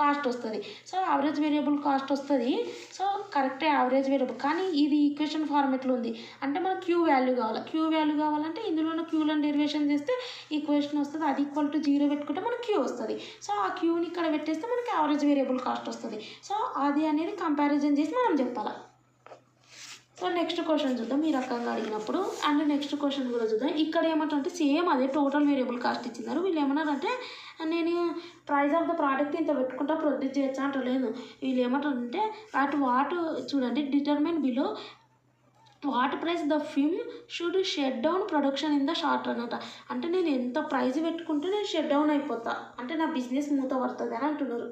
S1: కాస్ట్ వస్తుంది. సో యావరేజ్ వేరియబుల్ కాస్ట్ వస్తుంది. సో కరెక్టే యావరేజ్ వేరియబుల్, కానీ ఇది ఈక్వేషన్ ఫార్మేట్లో ఉంది. అంటే మనకు క్యూ వాల్యూ కావాలంటే ఇందులో క్యూలను డెరివేషన్ చేస్తే ఈక్వేషన్ వస్తుంది. అది ఈక్వల్ టు 0 పెట్టుకుంటే మనకు క్యూ వస్తుంది. సో ఆ క్యూని ఇక్కడ పెట్టేస్తే మనకి యావరేజ్ వేరియబుల్ కాస్ట్ వస్తుంది. సో అది అనేది కంపారిజన్ చేసి మనం చెప్పాలి. సో నెక్స్ట్ క్వశ్చన్ చూద్దాం ఈ రకంగా అడిగినప్పుడు. అండ్ నెక్స్ట్ క్వశ్చన్ కూడా చూద్దాం. ఇక్కడ ఏమంటారంటే సేమ్ అదే టోటల్ వేరియబుల్ కాస్ట్ ఇచ్చినారు. వీళ్ళు ఏమన్నారంటే నేను ప్రైస్ ఆఫ్ ద ప్రోడక్ట్ ఇంత పెట్టుకుంటా ప్రొడ్యూస్ చేయొచ్చా అంటలేదు. వీళ్ళు ఏమంటారంటే వాట్ చూడండి determine below what price the film should shut down production in the short run అట. అంటే నేను ఎంత ప్రైస్ పెట్టుకుంటే నేను షట్ డౌన్ అయిపోతా, అంటే నా బిజినెస్ మూత పడుతుంది అని అంటున్నారు.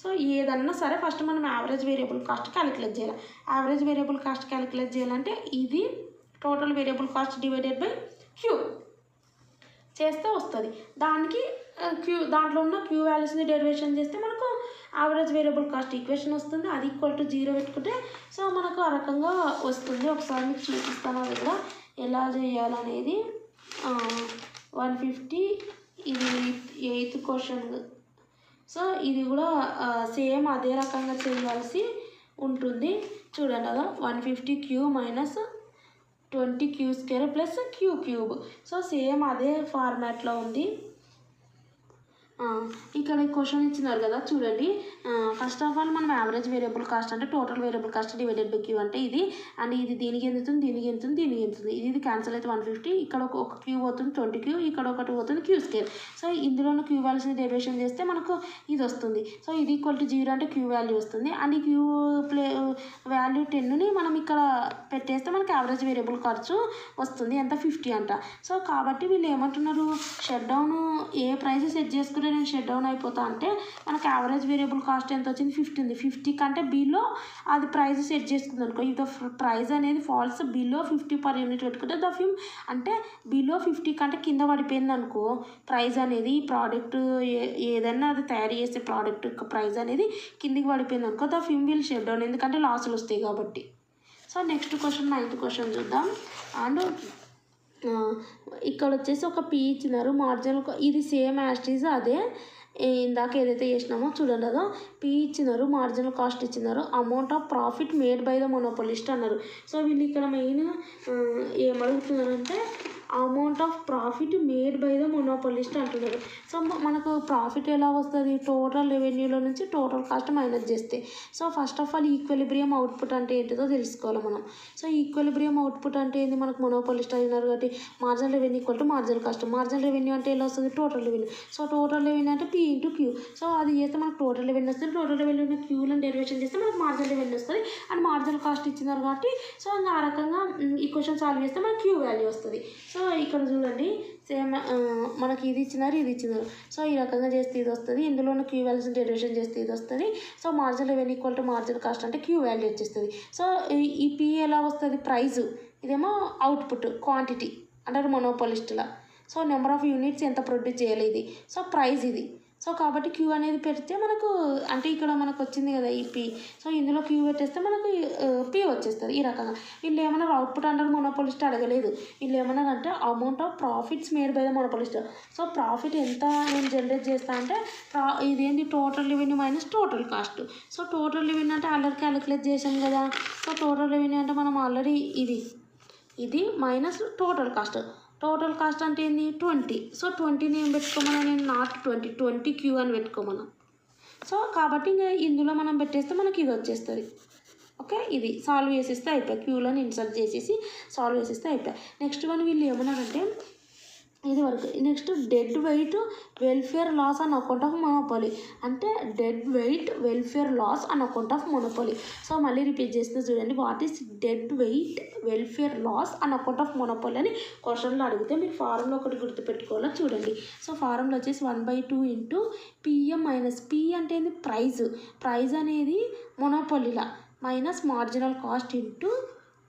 S1: సో ఏదన్నా సరే ఫస్ట్ మనం యావరేజ్ వేరియబుల్ కాస్ట్ క్యాలిక్యులేట్ చేయాలి. యావరేజ్ వేరియబుల్ కాస్ట్ క్యాలిక్యులేట్ చేయాలంటే ఇది total variable cost divided by Q చేస్తే వస్తుంది. దానికి దాంట్లో ఉన్న క్యూ వాల్యూస్ని డెరివేషన్ చేస్తే మనకు యావరేజ్ వేరియబుల్ కాస్ట్ ఈక్వేషన్ వస్తుంది. అది ఈక్వల్ టు 0 పెట్టుకుంటే సో మనకు ఆ రకంగా వస్తుంది. ఒకసారి మీకు చూపిస్తాను అది కూడా ఎలా చేయాలనేది. 150 ఇది 8th క్వశ్చన్. సో ఇది కూడా సేమ్ అదే రకంగా చేయాల్సి ఉంటుంది. చూడండి అలా 150 Q minus 20 Q square plus Q cube. So same అదే ఫార్మాట్లో ఉంది. ఇక్కడ క్వశ్చన్ ఇచ్చినారు కదా చూడండి. ఫస్ట్ ఆఫ్ ఆల్ మనం యావరేజ్ వేరియబుల్ కాస్ట్ అంటే total variable cost divided by Q అంటే ఇది. అండ్ ఇది దీనికి ఎందుతుంది, దీనికి ఎందుతుంది, దీనికి ఎందుతుంది. ఇది క్యాన్సిల్ అయితే 150. ఇక్కడ ఒక క్యూ పోతుంది 20 క్యూ, ఇక్కడ ఒకటి పోతుంది క్యూ స్క్వేర్. సో ఇందులోనే క్యూ వాల్యూస్ని డెరివేషన్ చేస్తే మనకు ఇది వస్తుంది. సో ఇది ఈక్వల్ టు 0 అంటే క్యూ వాల్యూ వస్తుంది. అండ్ ఈ క్యూ వాల్యూ 10ని మనం ఇక్కడ పెట్టేస్తే మనకు యావరేజ్ వేరియబుల్ ఖర్చు వస్తుంది. ఎంత 50 అంట. సో కాబట్టి వీళ్ళు ఏమంటున్నారు, షట్ డౌన్ ఏ ప్రైస్ సెట్ చేసుకుంటే నేను షట్ డౌన్ అయిపోతా అంటే మనకు యావరేజ్ వేరియబుల్ కాస్ట్ ఎంత వచ్చింది 50 ఉంది. 50 కంటే బిలో అది ప్రైస్ సెట్ చేసుకుంది అనుకో, ఇది ప్రైస్ అనేది ఫాల్స్ బిలో 50 పర్ యూనిట్ పెట్టుకుంటే ద ఫిమ్ అంటే బిలో 50 కంటే కింద పడిపోయింది అనుకో ప్రైస్ అనేది, ఈ ప్రోడక్ట్ ఏదైనా అది తయారు చేసే ప్రోడక్ట్ యొక్క ప్రైస్ అనేది కిందికి పడిపోయింది అనుకో ద ఫిమ్ విల్ షట్ డౌన్, ఎందుకంటే లాసులు వస్తాయి కాబట్టి. So next question 9th question చూద్దాం. అండ్ ఇక్కడ వచ్చేసి ఒక పీ ఇచ్చినారు మార్జినల్. ఇది సేమ్ యాస్టీజ్ అదే ఇందాక ఏదైతే చేసినామో చూడండి. అదో పీ ఇచ్చినారు, మార్జినల్ కాస్ట్ ఇచ్చినారు, amount of profit made by the monopolist అన్నారు. సో వీళ్ళు ఇక్కడ మెయిన్ ఏమడుగుతున్నారంటే amount of profit made by the monopolist అంటున్నారు. సో మనకు ప్రాఫిట్ ఎలా వస్తుంది, టోటల్ రెవెన్యూలో నుంచి టోటల్ కాస్ట్ మైనస్ చేస్తే. So first of all equilibrium output అంటే ఏంటిదో తెలుసుకోవాలి మనం. సో ఈక్విలిబ్రియం అవుట్పుట్ అంటే ఏంది, మనకు మొనోపోలిస్ట్ అయినారు కాబట్టి marginal revenue equal to marginal cost. Marginal revenue అంటే ఎలా వస్తుంది, total revenue. So total revenue అంటే పీ ఇంటూ క్యూ. సో అది చేస్తే మనకు టోటల్ రెవెన్యూ వస్తుంది. టోటల్ రెవెన్యూ క్యూలను డెరివేషన్ చేస్తే మనకు మార్జినల్ రెవెన్యూ వస్తుంది. అండ్ మార్జినల్ కాస్ట్ ఇచ్చినారు కాబట్టి సో ఇంకా ఆ రకంగా ఈ క్వశ్చన్ సాల్వ్ చేస్తే మనకు క్యూ వాల్యూ వస్తుంది. సో ఇక్కడ చూడండి సేమ్ మనకి ఇది ఇచ్చినారు, ఇది ఇచ్చినారు. సో ఈ రకంగా చేస్తే ఇది వస్తుంది. ఇందులో ఉన్న క్యూ వాల్యూస్ని డెరివేషన్ చేస్తే ఇది వస్తుంది. So marginal revenue equal to marginal cost అంటే క్యూ వాల్యూ వచ్చేస్తుంది. సో ఈ పీ ఎలా వస్తుంది, ప్రైజు. ఇదేమో అవుట్పుట్ క్వాంటిటీ అంటారు మొనోపోలిస్టులా. సో నెంబర్ ఆఫ్ యూనిట్స్ ఎంత ప్రొడ్యూస్ చేయాలి ఇది. సో ప్రైస్ ఇది. సో కాబట్టి క్యూ అనేది పెడితే మనకు అంటే ఇక్కడ మనకు వచ్చింది కదా ఈ పీ. సో ఇందులో క్యూ పెట్టేస్తే మనకు పీ వచ్చేస్తుంది. ఈ రకంగా వీళ్ళు ఏమన్నారు, అవుట్పుట్ అంటారు మొనోపోలిస్ట్ అడగలేదు. వీళ్ళు ఏమన్నారంటే amount of profits made by the monopolist. So profit ఎంత నేను జనరేట్ చేస్తా అంటే ఇదేంటి total revenue minus total cost. So total revenue అంటే ఆల్రెడీ క్యాలిక్యులేట్ చేసాం కదా. సో టోటల్ రెవెన్యూ అంటే మనం ఆల్రెడీ ఇది minus total cost. Total cost అంటే ఏంది 20. సో 20ని ఏం పెట్టుకోమన్నా, నేను నాట్ 20 క్యూ అని పెట్టుకోమన్నా. సో కాబట్టి ఇంకా ఇందులో మనం పెట్టేస్తే మనకి ఇది వచ్చేస్తుంది. ఓకే, ఇది సాల్వ్ చేసేస్తే అయిపోయి, క్యూలను ఇన్సర్ట్ చేసేసి సాల్వ్ చేసేస్తే అయిపోయి. నెక్స్ట్ వన్ వీళ్ళు ఏమన్నారంటే ఇది వరకు. Next dead weight welfare loss on account of monopoly అంటే dead weight welfare loss on account of monopoly. So మళ్ళీ రిపీట్ చేస్తే చూడండి, what is dead weight welfare loss on account of monopoly అని క్వశ్చన్లో అడిగితే మీరు ఫారంలో ఒకటి గుర్తుపెట్టుకోవాలో చూడండి. సో ఫారంలో వచ్చేసి 1/2 ఇంటూ పిఎం మైనస్ పి అంటే ఏంది ప్రైజ్ అనేది మొనోపోలీలా minus marginal cost into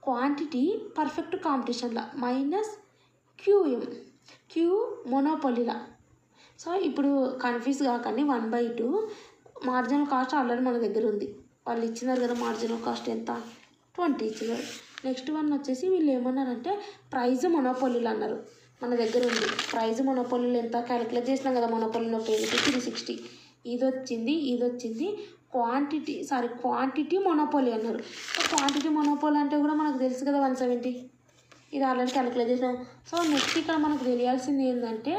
S1: quantity perfect కాంపిటీషన్లా మైనస్ క్యూఎం క్యూ మొనోపోలీలా. సో ఇప్పుడు కన్ఫ్యూజ్ కాకండి, 1/2 మార్జినల్ కాస్ట్ ఆల్రెడీ మన దగ్గర ఉంది. వాళ్ళు ఇచ్చినారు కదా మార్జినల్ కాస్ట్ ఎంత 20 ఇచ్చినారు. నెక్స్ట్ వన్ వచ్చేసి వీళ్ళు ఏమన్నారంటే ప్రైజ్ మొనోపోలీలు అన్నారు, మన దగ్గర ఉంది. ప్రైజ్ మొనోపోలీలు ఎంత క్యాలిక్యులేట్ చేసినాం కదా, మొనోపోలీలో 360. ఇది వచ్చింది క్వాంటిటీ మొనోపోలీ అన్నారు. సో క్వాంటిటీ మొనోపోలీ అంటే కూడా మనకు తెలుసు కదా 170. ఇది ఆల్రెడీ క్యాలిక్యులేట్ చేసాం. సో నెక్స్ట్ ఇక్కడ మనకు తెలియాల్సింది ఏంటంటే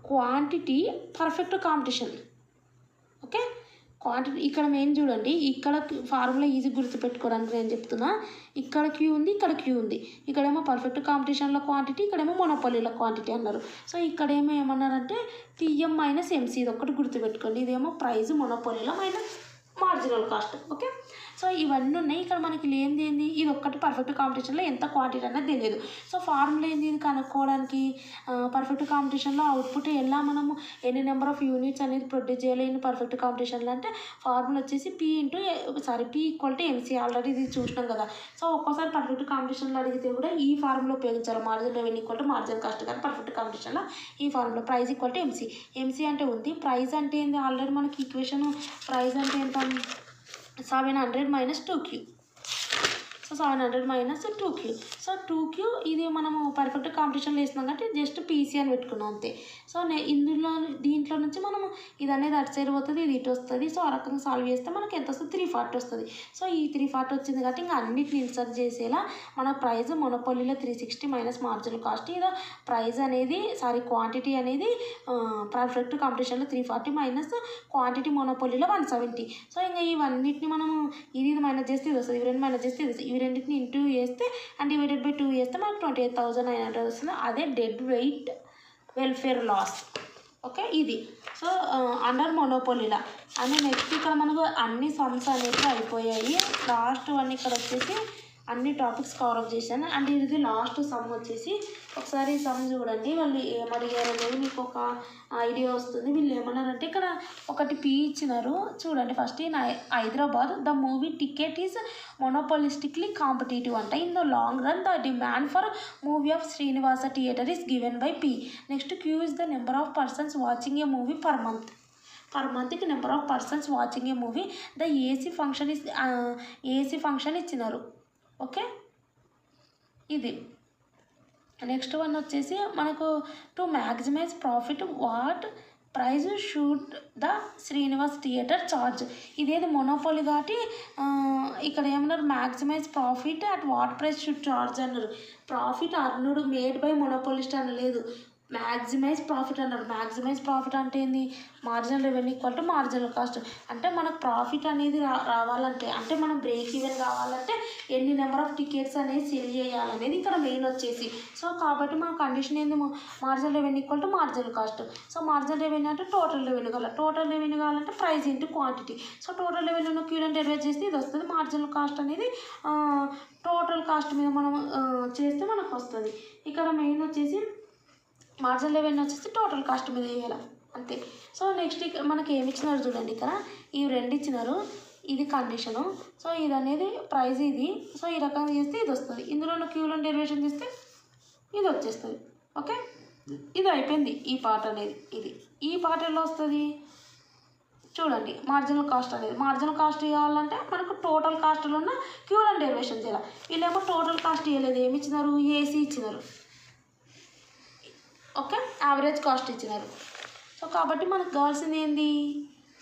S1: quantity perfect competition. Okay, quantity ఇక్కడ మెయిన్ చూడండి, ఇక్కడ ఫార్ములా ఈజీ గుర్తుపెట్టుకోవడానికి నేను చెప్తున్నా. ఇక్కడ క్యూ ఉంది, ఇక్కడ క్యూ ఉంది. ఇక్కడేమో పర్ఫెక్ట్ కాంపిటీషన్లో క్వాంటిటీ, ఇక్కడేమో మొనోపోలీలో క్వాంటిటీ అన్నారు. సో ఇక్కడేమో ఏమన్నారంటే టీఎం మైనస్ ఎంసీ, ఇది ఒక్కటి గుర్తుపెట్టుకోండి. ఇదేమో ప్రైస్ మొనోపోలీలో minus marginal cost. Okay, so ఇవన్నీ ఉన్నాయి. ఇక్కడ మనకి ఏంది ఇది ఒక్కటి పర్ఫెక్ట్ కాంపిటీషన్లో ఎంత క్వాంటిటీ అనేది తెలియదు. సో ఫార్ములా ఏంది ఇది కనుక్కోవడానికి, పర్ఫెక్ట్ కాంపిటీషన్లో అవుట్పుట్ ఎలా మనము ఎన్ని నెంబర్ ఆఫ్ యూనిట్స్ అనేది ప్రొడ్యూస్ చేయలేని పర్ఫెక్ట్ కాంపిటీషన్లో అంటే ఫార్ములా వచ్చేసి P equal to MC. Already ఇది చూసినాం కదా. సో ఒక్కోసారి పర్ఫెక్ట్ కాంపిటీషన్లో అడిగితే కూడా ఈ ఫార్ములా ఉపయోగించాలి. Margin revenue equal to margin cost, కానీ పర్ఫెక్ట్ కాంపిటీషన్లో ఈ formula price equal to MC. MC అంటే ఉంది, ప్రైస్ అంటే ఏంది ఆల్రెడీ మనకి ఈక్వేషన్. ప్రైస్ అంటే ఎంత, 700 - 2Q. So 700 - 2Q. So 2Q ఇది మనము పర్ఫెక్ట్ కాంపిటీషన్లో వేస్తున్నాం కాబట్టి జస్ట్ పీసీ అని పెట్టుకున్నాం అంతే. సో దీంట్లో నుంచి మనము ఇది అనేది అటు సైడ్ పోతుంది, ఇది ఇటు వస్తుంది. సో ఆ రకంగా సాల్వ్ చేస్తే మనకి ఎంత వస్తుంది, 340 వస్తుంది. సో ఈ 340 వచ్చింది కాబట్టి ఇంకా అన్నిటిని ఇన్సర్ట్ చేసేలా మన ప్రైస్ మొనోపోలీలో 360 మైనస్ మార్జినల్ కాస్ట్. ఇది ప్రైస్ అనేది క్వాంటిటీ అనేది పర్ఫెక్ట్ కాంపిటీషన్లో 340 మైనస్ క్వాంటిటీ మొనోపోలీలో 170. సో ఇంకా ఇవన్నిటిని మనము ఇది మైనస్ చేస్తే ఇది వస్తుంది, ఇవి రెండు మైనస్ చేస్తే ఇది వస్తుంది. ఇవి రెండింటిని ఇంటూ చేస్తే అండ్ డివైడెడ్ బై 2 చేస్తే మనకు 28,900 వస్తుంది. అదే dead weight welfare loss. Okay, ఇది సో అండర్ మొనోపోలీలా. అండ్ నెక్స్ట్ ఇక్కడ మనకు అన్ని సమ్స్ అనేవి అయిపోయాయి. లాస్ట్ వన్ ఇక్కడ వచ్చేసి అన్ని టాపిక్స్ కవర్ అప్ చేశాను. అండ్ ఇది లాస్ట్ సమ్ వచ్చేసి ఒకసారి సమ్ చూడండి. వాళ్ళు ఏమడిగారు అనేది మీకు ఒక ఐడియా వస్తుంది. వీళ్ళు ఏమన్నారంటే ఇక్కడ ఒకటి పీ ఇచ్చినారు చూడండి. First in Hyderabad the movie ticket is monopolistically competitive అంట. In the long run the demand for movie of Srinivasa theatre is given by P. Next Q is the number of persons watching a movie per month. Per మంత్కి number of persons watching a movie. The AC function ఇచ్చినారు. Okay, ఇది next one వచ్చేసి మనకు to maximise profit what price should the Srinivas theatre charge. ఇదేది monopoly కాబట్టి ఇక్కడ ఏమన్నారు, maximise profit at what price should charge అన్నారు. Profit earned made by monopolist అనలేదు, మ్యాక్సిమైజ్ ప్రాఫిట్ అన్నారు. మ్యాక్సిమైజ్ ప్రాఫిట్ అంటే ఏంది, marginal revenue equal to marginal cost. అంటే మనకు ప్రాఫిట్ అనేది రావాలంటే, అంటే మనం బ్రేక్ ఈవెన్ కావాలంటే ఎన్ని నెంబర్ ఆఫ్ టికెట్స్ అనేది సేల్ చేయాలనేది ఇక్కడ మెయిన్ వచ్చేసి. సో కాబట్టి మన కండిషన్ ఏంది, marginal revenue equal to marginal cost. So marginal revenue అంటే టోటల్ రెవెన్యూ కావాలి. టోటల్ రెవెన్యూ కావాలంటే price into quantity. So total రెవెన్యూను క్యూలను డెరివేట్ చేస్తే ఇది వస్తుంది. మార్జినల్ కాస్ట్ అనేది టోటల్ కాస్ట్ మీద మనం చేస్తే మనకు వస్తుంది. ఇక్కడ మెయిన్ వచ్చేసి మార్జినల్ రెవెన్యూ వచ్చేసి టోటల్ కాస్ట్ మీద వేయాలి అంతే. సో నెక్స్ట్ మనకి ఏమి ఇచ్చినారు చూడండి, ఇక్కడ ఇవి రెండు ఇచ్చినారు, ఇది కండిషను. సో ఇది అనేది ప్రైస్ ఇది. సో ఈ రకంగా చేస్తే ఇది వస్తుంది. ఇందులో క్యూలను డెరివేషన్ చేస్తే ఇది వచ్చేస్తుంది. ఓకే, ఇది అయిపోయింది ఈ పార్ట్ అనేది. ఇది ఈ పార్ట్ ఎలా వస్తుంది చూడండి, మార్జినల్ కాస్ట్ అనేది. మార్జినల్ కాస్ట్ కావాలంటే మనకు టోటల్ కాస్ట్లో ఉన్న క్యూలను డెరివేషన్ చేయాలి. వీళ్ళేమో టోటల్ కాస్ట్ ఇవ్వలేదు, ఏమి ఇచ్చినారు, ఏసీ ఇచ్చినారు. ఓకే, యావరేజ్ కాస్ట్ ఇచ్చినారు. సో కాబట్టి మనకు కావాల్సింది ఏంది,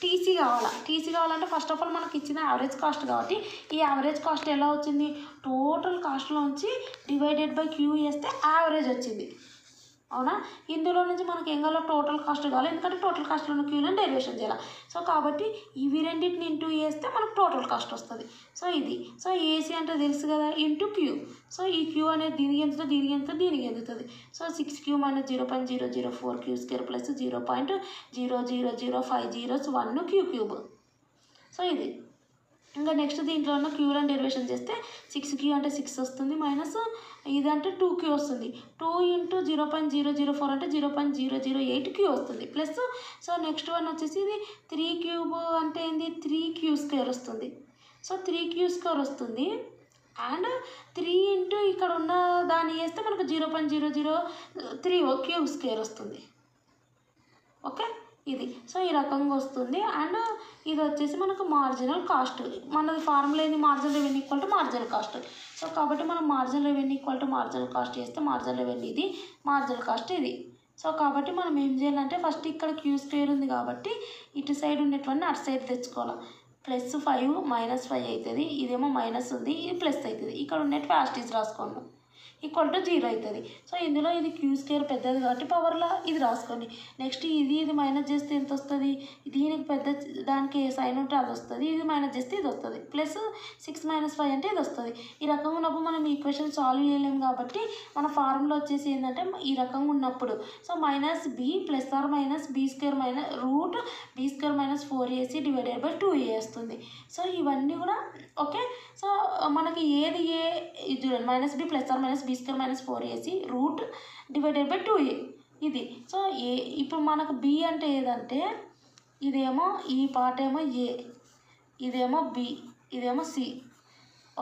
S1: టీసీ కావాలా. టీసీ కావాలంటే ఫస్ట్ ఆఫ్ ఆల్ మనకి ఇచ్చిన యావరేజ్ కాస్ట్ కాబట్టి ఈ యావరేజ్ కాస్ట్ ఎలా వచ్చింది, టోటల్ కాస్ట్లోంచి డివైడెడ్ బై క్యూ చేస్తే యావరేజ్ వచ్చింది. అవునా, ఇందులో నుంచి మనకి ఏం కావాలో టోటల్ కాస్ట్ కావాలి, ఎందుకంటే టోటల్ కాస్ట్లో ఉన్న క్యూలను డెరివేషన్ చేయాలి. సో కాబట్టి ఇవి రెండింటిని ఇంటూ చేస్తే మనకు టోటల్ కాస్ట్ వస్తుంది. సో ఇది సో ఏసీ అంటే తెలుసు కదా, ఇంటూ క్యూ. సో ఈ క్యూ అనేది దీనికి ఎంత, దీనికి ఎందుతుంది. So 6Q - 0.004 Q square plus 0.00050 zeros 1 Q cube. So ఇది ఇంకా నెక్స్ట్ దీంట్లో ఉన్న క్యూలను డెరివేషన్ చేస్తే 6Q అంటే 6 వస్తుంది, మైనస్ ఇదంటే 2Q వస్తుంది. 2 × 0.004 అంటే 0.008 Q వస్తుంది, ప్లస్ సో నెక్స్ట్ వన్ వచ్చేసి ఇది 3 క్యూబ్ అంటే ఏంది, 3Q స్క్వేర్ వస్తుంది. సో 3Q స్క్వేర్ వస్తుంది. అండ్ 3 × ఇక్కడ ఉన్న దాన్ని వేస్తే మనకు 0.003 Q స్క్వేర్ వస్తుంది. ఓకే, ఇది సో ఈ రకంగా వస్తుంది. అండ్ ఇది వచ్చేసి మనకు మార్జినల్ కాస్ట్. మనది ఫార్ములా ఏంది, marginal revenue equal to marginal cost. So కాబట్టి మనం marginal revenue equal to marginal cost చేస్తే మార్జినల్ రెవెన్యూ ఇది, మార్జినల్ కాస్ట్ ఇది. సో కాబట్టి మనం ఏం చేయాలంటే ఫస్ట్ ఇక్కడ క్యూ స్క్వేర్ ఉంది కాబట్టి ఇటు సైడ్ ఉన్నటువంటి అటు సైడ్ తెచ్చుకోవాలి. +5 - 5 అవుతుంది. ఇదేమో మైనస్ ఉంది, ఇది ప్లస్ అవుతుంది. ఇక్కడ ఉన్నట్టు యాస్టీస్ రాసుకోండి. ఈక్వల్ టు 0 అవుతుంది. సో ఇందులో ఇది క్యూ స్క్వేర్ పెద్దది కాబట్టి పవర్లో ఇది రాసుకోండి. నెక్స్ట్ ఇది మైనస్ చేస్తే ఎంత వస్తుంది, దీనికి పెద్ద దానికి సైన్ ఉంటే అది వస్తుంది, ఇది మైనస్ చేస్తే ఇది వస్తుంది, ప్లస్ 6 - 5 అంటే ఇది వస్తుంది. ఈ రకంగా ఉన్నప్పుడు మనం ఈక్వేషన్ సాల్వ్ చేయలేము కాబట్టి మన ఫార్ములా వచ్చేసి ఏంటంటే ఈ రకంగా ఉన్నప్పుడు so -b plus or minus b square minus root b square minus 4ac divided by 2a వస్తుంది. సో ఇవన్నీ కూడా ఓకే. సో మనకి ఏది ఇది చూడండి -b plus or minus b square minus 4ac root divided by 2a ఇది. So ఇప్పుడు మనకు b అంటే ఏదంటే ఇదేమో ఈ పార్ట్ ఏమో a, ఇదేమో b, ఇదేమో c.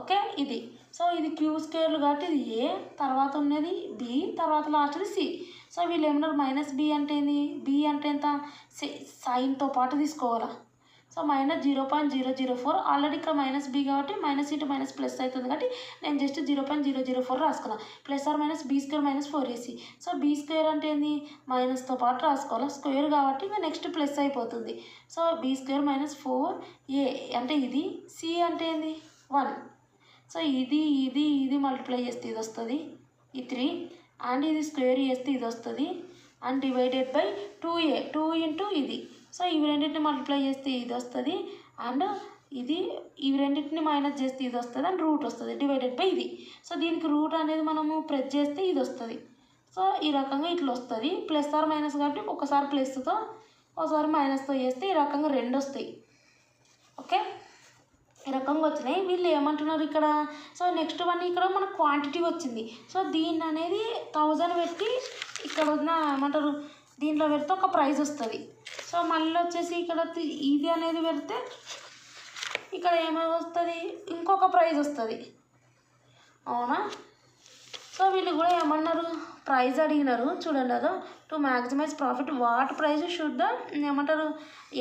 S1: ఓకే ఇది. సో ఇది క్యూ స్క్వేర్లు కాబట్టి ఇది a, తర్వాత ఉన్నది b, తర్వాత లాస్ట్ది c. సో వీళ్ళు ఏమన్నారు -b అంటే ఏంది, b అంటే ఎంత సైన్తో పాటు తీసుకోవాలా. సో -0.004 ఆల్రెడీ ఇక్కడ -b కాబట్టి మైనస్ ఇంటూ మైనస్ ప్లస్ అవుతుంది కాబట్టి నేను జస్ట్ 0.004 రాసుకున్నా. Plus or minus b square minus 4ac. So b square అంటే ఏంది మైనస్తో పాటు రాసుకోవాలి, స్క్వేర్ కాబట్టి ఇంకా నెక్స్ట్ ప్లస్ అయిపోతుంది. So b square minus 4a అంటే ఇది, c అంటే ఏంది 1. సో ఇది మల్టిప్లై చేస్తే ఇది వస్తుంది, ఈ 3 అండ్ ఇది స్క్వేర్ చేస్తే ఇది వస్తుంది and divided by 2a 2 into ఇది. సో ఇవి రెండింటిని మల్టిప్లై చేస్తే ఇది వస్తుంది అండ్ ఇవి రెండింటిని మైనస్ చేస్తే ఇది వస్తుంది అండ్ రూట్ వస్తుంది డివైడెడ్ బై ఇది. సో దీనికి రూట్ అనేది మనము ప్రెస్ చేస్తే ఇది వస్తుంది. సో ఈ రకంగా ఇట్లా వస్తుంది, ప్లస్ ఆర్ మైనస్ కాబట్టి ఒకసారి ప్లస్తో ఒకసారి మైనస్తో చేస్తే ఈ రకంగా 2 వస్తాయి. ఓకే ఈ రకంగా వచ్చినాయి. వీళ్ళు ఏమంటున్నారు ఇక్కడ, సో నెక్స్ట్ వన్ ఇక్కడ మనకు క్వాంటిటీ వచ్చింది. సో దీన్ని అనేది 1000 పెట్టి ఇక్కడ ఉన్న ఏమంటారు దీంట్లో పెడితే ఒక ప్రైజ్ వస్తుంది. సో మళ్ళీ వచ్చేసి ఇక్కడ ఇది అనేది పెడితే ఇక్కడ ఏమొస్తుంది ఇంకొక ప్రైజ్ వస్తుంది, అవునా. సో వీళ్ళు కూడా ఏమన్నారు ప్రైజ్ అడిగినారు చూడండి. అదో to maximise profit what price should the ఏమంటారు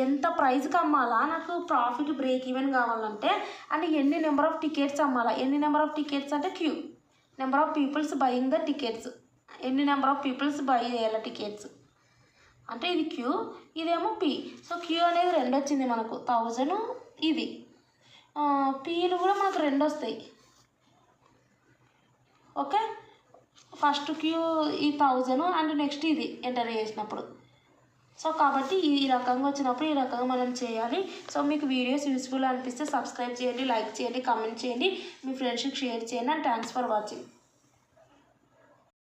S1: ఎంత ప్రైజ్కి అమ్మాలా నాకు ప్రాఫిట్ బ్రేక్ ఈవెన్ కావాలంటే అండ్ ఎన్ని నెంబర్ ఆఫ్ టికెట్స్ అమ్మాలా. ఎన్ని నెంబర్ ఆఫ్ టికెట్స్ అంటే Q number of peoples buying the tickets, ఎన్ని నెంబర్ ఆఫ్ పీపుల్స్ బై చేయాలి టికెట్స్ అంటే ఇది క్యూ, ఇదేమో పీ. సో క్యూ అనేది 2 వచ్చింది మనకు 1000, ఇది పీలు కూడా మనకు 2 వస్తాయి. ఓకే ఫస్ట్ క్యూ ఈ 1000 అండ్ నెక్స్ట్ ఇది ఎంటర్ చేసినప్పుడు. సో కాబట్టి ఈ రకంగా వచ్చినప్పుడు ఈ రకంగా మనం చేయాలి. సో మీకు వీడియోస్ యూస్ఫుల్ అనిపిస్తే సబ్స్క్రైబ్ చేయండి, లైక్ చేయండి, కామెంట్ చేయండి, మీ ఫ్రెండ్స్కి షేర్ చేయండి అండ్ థ్యాంక్స్ ఫర్ వాచింగ్.